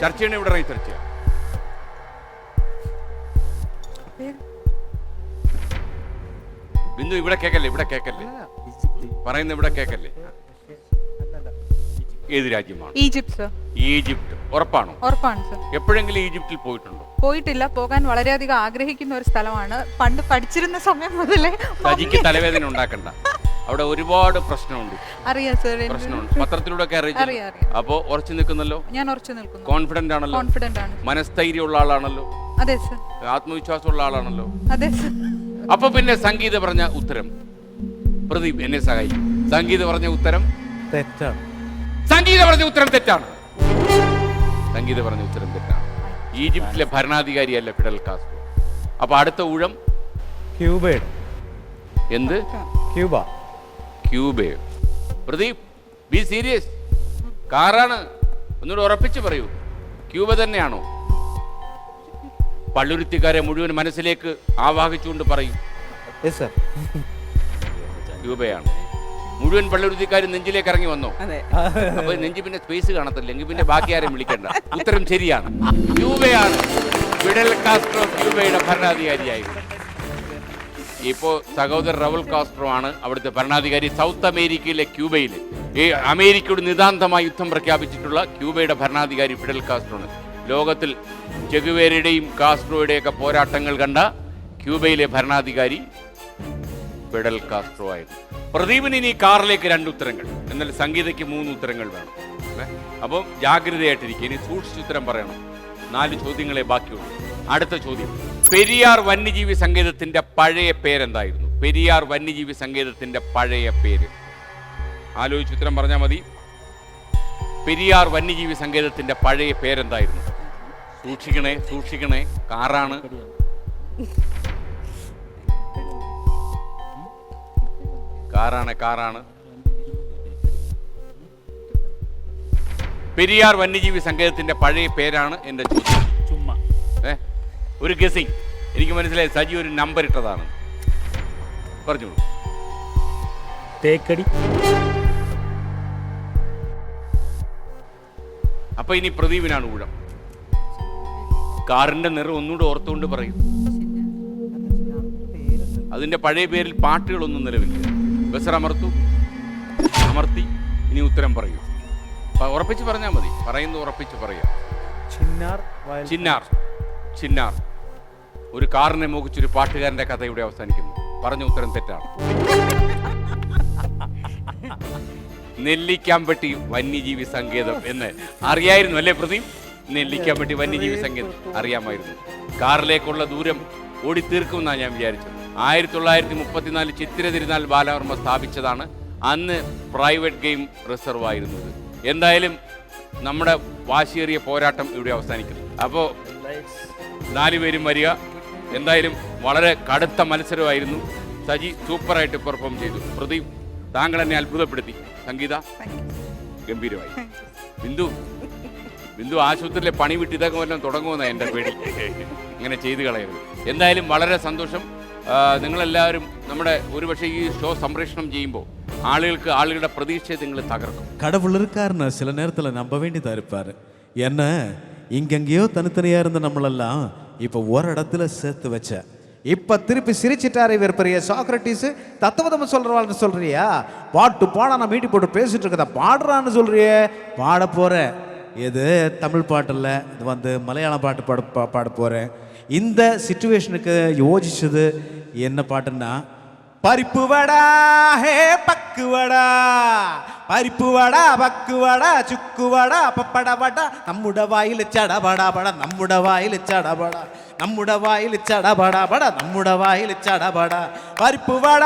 ചർച്ച ചെയ്യണേ, ഇവിടെ ഇറങ്ങി ചർച്ച ചെയ്യാം. ബിന്ദു ഇവിടെ കേക്കല്ലേ, ഇവിടെ കേക്കല്ലേ, പറയുന്ന ഇവിടെ കേക്കല്ലേ. ഏത് രാജ്യമാണ്? Egypt sir. ഈജിപ്ത് ഉറപ്പാണോ? ഉറപ്പാണ് സർ. എപ്പോഴെങ്കിലും ഈജിപ്തിൽ പോയിട്ടുണ്ടോ? പോയിട്ടില്ല, പോകാൻ വളരെയധികം ആഗ്രഹിക്കുന്ന ഒരു സ്ഥലമാണ്. പണ്ട് പഠിച്ചിരുന്ന സമയം മുതലേ. സജിക്ക് തലവേദന ഉണ്ടാക്കണ്ട, അവിടെ ഒരുപാട് പ്രശ്നമുണ്ട്. അറിയാം സർ, പ്രശ്നമുണ്ട്, പത്രത്തിലൂടെ ഒക്കെ അറിയാം. അപ്പോ ഉറച്ചു നിൽക്കുന്നല്ലോ. ഞാൻ ഉറച്ചു നിൽക്കുന്നു. കോൺഫിഡന്റ് ആണല്ലോ. കോൺഫിഡന്റ് ആണ്. മനസ്ഥൈര്യമുള്ള ആളാണല്ലോ. അതെ സർ. ആത്മവിശ്വാസമുള്ള ആളാണല്ലോ. അതെ സർ. അപ്പൊ പിന്നെ സംഗീത പറഞ്ഞ ഉത്തരം, പ്രദീപ് എന്നെ സഹായിക്കും. സംഗീത പറഞ്ഞ ഉത്തരം തെറ്റാണ്. സംഗീത പറഞ്ഞ ഉത്തരം തെറ്റാണ്. സംഗീത പറഞ്ഞ ഉത്തരം തെറ്റാണ്. ഈജിപ്തിലെ ഭരണാധികാരിയല്ല ഫിഡൽ കാസ്ട്രോ. അപ്പൊ അടുത്ത ഊഴം ക്യൂബയുടെ. എന്ത്? ക്യൂബ. ക്യൂബേ. Pradeep be serious. കാറാണ്, ഒന്നുകൂടെ ഉറപ്പിച്ച് പറയൂ. ക്യൂബ തന്നെയാണോ? പള്ളുരുത്തിക്കാരെ മുഴുവൻ മനസ്സിലേക്ക് ആവാഹിച്ചുകൊണ്ട് പറയും. Yes sir. ക്യൂബയാണ്. മുഴുവൻ പള്ളുരുത്തിക്കാരും നെഞ്ചിലേക്ക് ഇറങ്ങി വന്നോ? അതെ. അപ്പൊ നെഞ്ചി പിന്നെ സ്പേസ് കാണത്തില്ല, എങ്കിൽ പിന്നെ ബാക്കി ആരും വിളിക്കണ്ട. ഉത്തരം ശരിയാണ്, ക്യൂബയാണ്. Fidel Castro ക്യൂബയുടെ ഭരണാധികാരിയായിരുന്നു. ഇപ്പോ സഹോദരൻ റൗൾ കാസ്ട്രോ ആണ് അവിടുത്തെ ഭരണാധികാരി. സൗത്ത് അമേരിക്കയിലെ ക്യൂബയിൽ ഈ അമേരിക്കയോട് നിതാന്തമായി യുദ്ധം പ്രഖ്യാപിച്ചിട്ടുള്ള ക്യൂബയുടെ ഭരണാധികാരി ഫിഡൽ കാസ്ട്രോ ആണ്. ലോകത്തിൽ ചെഗുവേരയുടെയും കാസ്ട്രോയുടെയൊക്കെ പോരാട്ടങ്ങൾ കണ്ട ക്യൂബയിലെ ഭരണാധികാരി ഫിഡൽ കാസ്ട്രോ ആയിരുന്നു. പ്രദീപിന് ഇനി കാറിലേക്ക് 2 ഉത്തരങ്ങൾ, എന്നാൽ സംഗീതയ്ക്ക് 3 ഉത്തരങ്ങൾ വേണം. അപ്പം ജാഗ്രതയായിട്ടിരിക്കും. ഇനി സൂക്ഷിച്ചുത്തരം പറയണം. 4 ചോദ്യങ്ങളെ ബാക്കിയുള്ളൂ. അടുത്ത ചോദ്യം: പെരിയാർ വന്യജീവി സങ്കേതത്തിന്റെ പഴയ പേരെന്തായിരുന്നു? പെരിയാർ വന്യജീവി സങ്കേതത്തിന്റെ പഴയ പേര് ആലോചിച്ച് ഉത്തരം പറഞ്ഞാൽ മതി. പെരിയാർ വന്യജീവി സങ്കേതത്തിന്റെ പഴയ പേരെന്തായിരുന്നു? സൂക്ഷിക്കണേ, സൂക്ഷിക്കണേ, കാറാണ്. കാറാണ്. പെരിയാർ വന്യജീവി സങ്കേതത്തിന്റെ പഴയ പേരാണ് എന്റെ ചോദ്യം. ചുമ്മാ ഒരു ഗസിങ്. എനിക്ക് മനസ്സിലായി സജി ഒരു നമ്പർ ഇട്ടതാണ്. പറഞ്ഞോളൂ. തേക്കടി. അപ്പൊ ഇനി പ്രദീപിനാണ് ഊഴം. കാറിന്റെ നിറം ഒന്നുകൂടെ ഓർത്തുകൊണ്ട് പറയും. അതിന്റെ പഴയ പേരിൽ പാട്ടുകളൊന്നും നിലവില്ല. ബസറമർത്തു, അമർത്തി. ഇനി ഉത്തരം പറയൂ. ഉറപ്പിച്ച് പറഞ്ഞാൽ മതി. പറയുന്നു ഉറപ്പിച്ച് പറയാം. ചിന്നാർ. ഒരു കാറിനെ മോഹിച്ചൊരു പാട്ടുകാരന്റെ കഥ ഇവിടെ അവസാനിക്കുന്നു. പറഞ്ഞ ഉത്തരം തെറ്റാണ്. നെല്ലിക്കാമ്പട്ടി വന്യജീവി സങ്കേതം എന്ന് അറിയായിരുന്നു അല്ലേ പ്രദീപ്? നെല്ലിക്കാമ്പട്ടി വന്യജീവി സങ്കേതം അറിയാമായിരുന്നു. കാറിലേക്കുള്ള ദൂരം ഓടിത്തീർക്കുമെന്നാണ് ഞാൻ വിചാരിച്ചത്. 1934 ചിത്തിര തിരുനാൾ ബാലവർമ്മ സ്ഥാപിച്ചതാണ്. അന്ന് പ്രൈവറ്റ് ഗെയിം റിസർവ് ആയിരുന്നത്. എന്തായാലും നമ്മുടെ വാശിയേറിയ പോരാട്ടം ഇവിടെ അവസാനിക്കുന്നു. അപ്പോൾ 4 പേരും വരിക. എന്തായാലും വളരെ കടുത്ത മത്സരമായിരുന്നു. സജി സൂപ്പറായിട്ട് പെർഫോം ചെയ്തു. പ്രദീപ് താങ്കൾ എന്നെ അത്ഭുതപ്പെടുത്തി. സംഗീത ഗംഭീരമായി. ബിന്ദു ആശുപത്രിയിലെ പണി വിട്ട് ഇതൊക്കെ വല്ലതും തുടങ്ങുമെന്നാണ് എൻ്റെ പേടി. അങ്ങനെ ചെയ്തു കളയരുത്. എന്തായാലും വളരെ സന്തോഷം. നിങ്ങളെല്ലാവരും നമ്മുടെ ഒരുപക്ഷെ ഈ ഷോ സംപ്രേഷണം ചെയ്യുമ്പോൾ ആളുകളുടെ പ്രതീക്ഷയെ നിങ്ങൾ തകർക്കും. கடவுள் இருக்காருன்னு சில நேரத்தில் நம்ப வேண்டியதாக இருப்பார். என்ன இங்கெங்கேயோ தனித்தனியாக இருந்த நம்மளெல்லாம் இப்போ ஒரு இடத்துல சேர்த்து வச்ச. இப்போ திருப்பி சிரிச்சிட்டாரு இவர் பெரிய சாக்ரட்டிஸ். தத்துவதம் சொல்கிறவாள்னு சொல்கிறியா? பாட்டு பாட நான் மீட்டி போட்டு பேசிட்டு இருக்கதா பாடுறான்னு சொல்கிறியே. பாட போகிறேன். இது தமிழ் பாட்டு இல்லை, இது மலையாளம் பாட்டு பாட போகிறேன். இந்த சிச்சுவேஷனுக்கு யோசிச்சது என்ன பாட்டுன்னா, பரிப்பு வடா ஹே பக்கு வடா, പരിപ്പ് വട പക്ക് വട ചുക്ക് വട പപ്പട വട നമ്മുടെ വായിൽ ചടപട പട നമ്മുടെ വായിൽ ചടപട നമ്മുടെ വായിൽ ചടപട പട നമ്മുടെ വായിൽ ചടപട പരിപ്പ് വട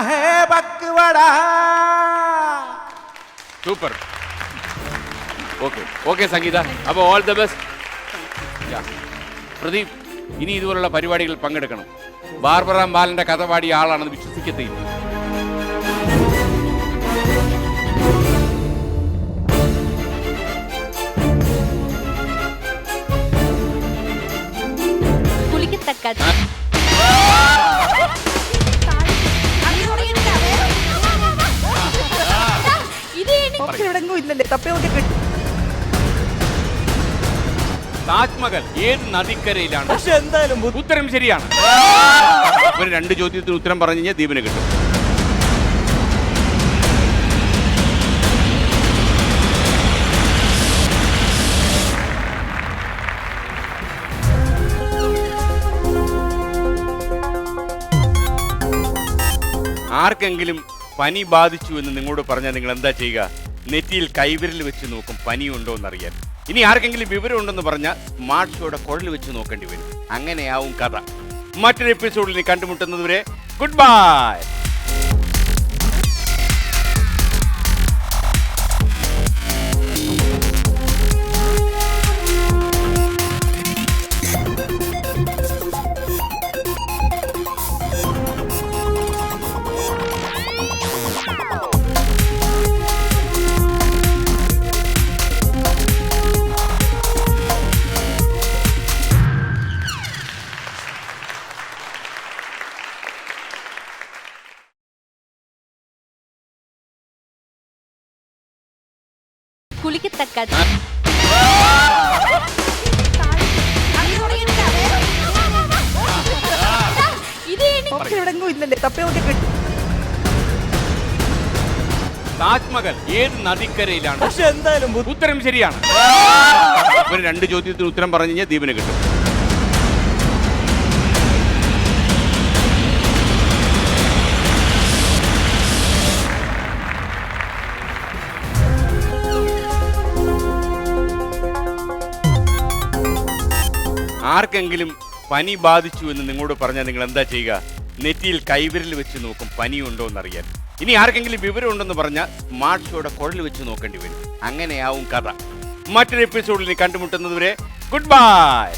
ഹേ പക്ക് വട. സൂപ്പർ. ഓക്കെ ഓക്കെ സംഗീത, അപ്പോൾ ഓൾ ദ ബെസ്റ്റ്. പ്രദീപ്, ഇനി ഇതുപോലുള്ള പരിപാടികളിൽ പങ്കെടുക്കണം. ബാർബറാം ബാലന്റെ കഥ പാടിയ ആളാണെന്ന് വിശ്വസിക്കത്തില്ല. താജ്മഹൽ ഏത് നദിക്കരയിലാണ്? പക്ഷെ എന്തായാലും ഉത്തരം ശരിയാണ്. ഒരു 2 ചോദ്യത്തിന് ഉത്തരം പറഞ്ഞു കഴിഞ്ഞാൽ ദീപന് കിട്ടും. ആർക്കെങ്കിലും പനി ബാധിച്ചു എന്ന് നിങ്ങളോട് പറഞ്ഞാൽ നിങ്ങൾ എന്താ ചെയ്യുക? നെറ്റിയിൽ കൈവിരൽ വെച്ച് നോക്കും പനിയുണ്ടോ എന്നറിയാൻ. ഇനി ആർക്കെങ്കിലും വിവരം ഉണ്ടെന്ന് പറഞ്ഞാൽ സ്മാർട്ട് ഷോയുടെ കുഴൽ വെച്ച് നോക്കേണ്ടി വരും. അങ്ങനെയാവും കഥ. മറ്റൊരു എപ്പിസോഡിൽ കണ്ടുമുട്ടുന്നതുവരെ ഗുഡ് ബൈ. കുളിക്കത്തക്ക താജ്മഹൽ ഏത് നദിക്കരയിലാണ്? പക്ഷെ എന്തായാലും ഉത്തരം ശരിയാണ്. ഒരു 2 ചോദ്യത്തിന് ഉത്തരം പറഞ്ഞു കഴിഞ്ഞാൽ ദീപന് കിട്ടും. ആർക്കെങ്കിലും പനി ബാധിച്ചു എന്ന് നിങ്ങളോട് പറഞ്ഞാൽ നിങ്ങൾ എന്താ ചെയ്യുക? നെറ്റിയിൽ കൈവിരൽ വെച്ച് നോക്കും പനിയുണ്ടോ എന്നറിയാൻ. ഇനി ആർക്കെങ്കിലും വിവരം ഉണ്ടെന്ന് പറഞ്ഞാൽ സ്മാർട്ട് ഷോയുടെ കുഴൽ വെച്ച് നോക്കേണ്ടി വരും. അങ്ങനെയാവും കഥ. മറ്റൊരു എപ്പിസോഡിൽ കണ്ടുമുട്ടുന്നതുവരെ ഗുഡ് ബൈ.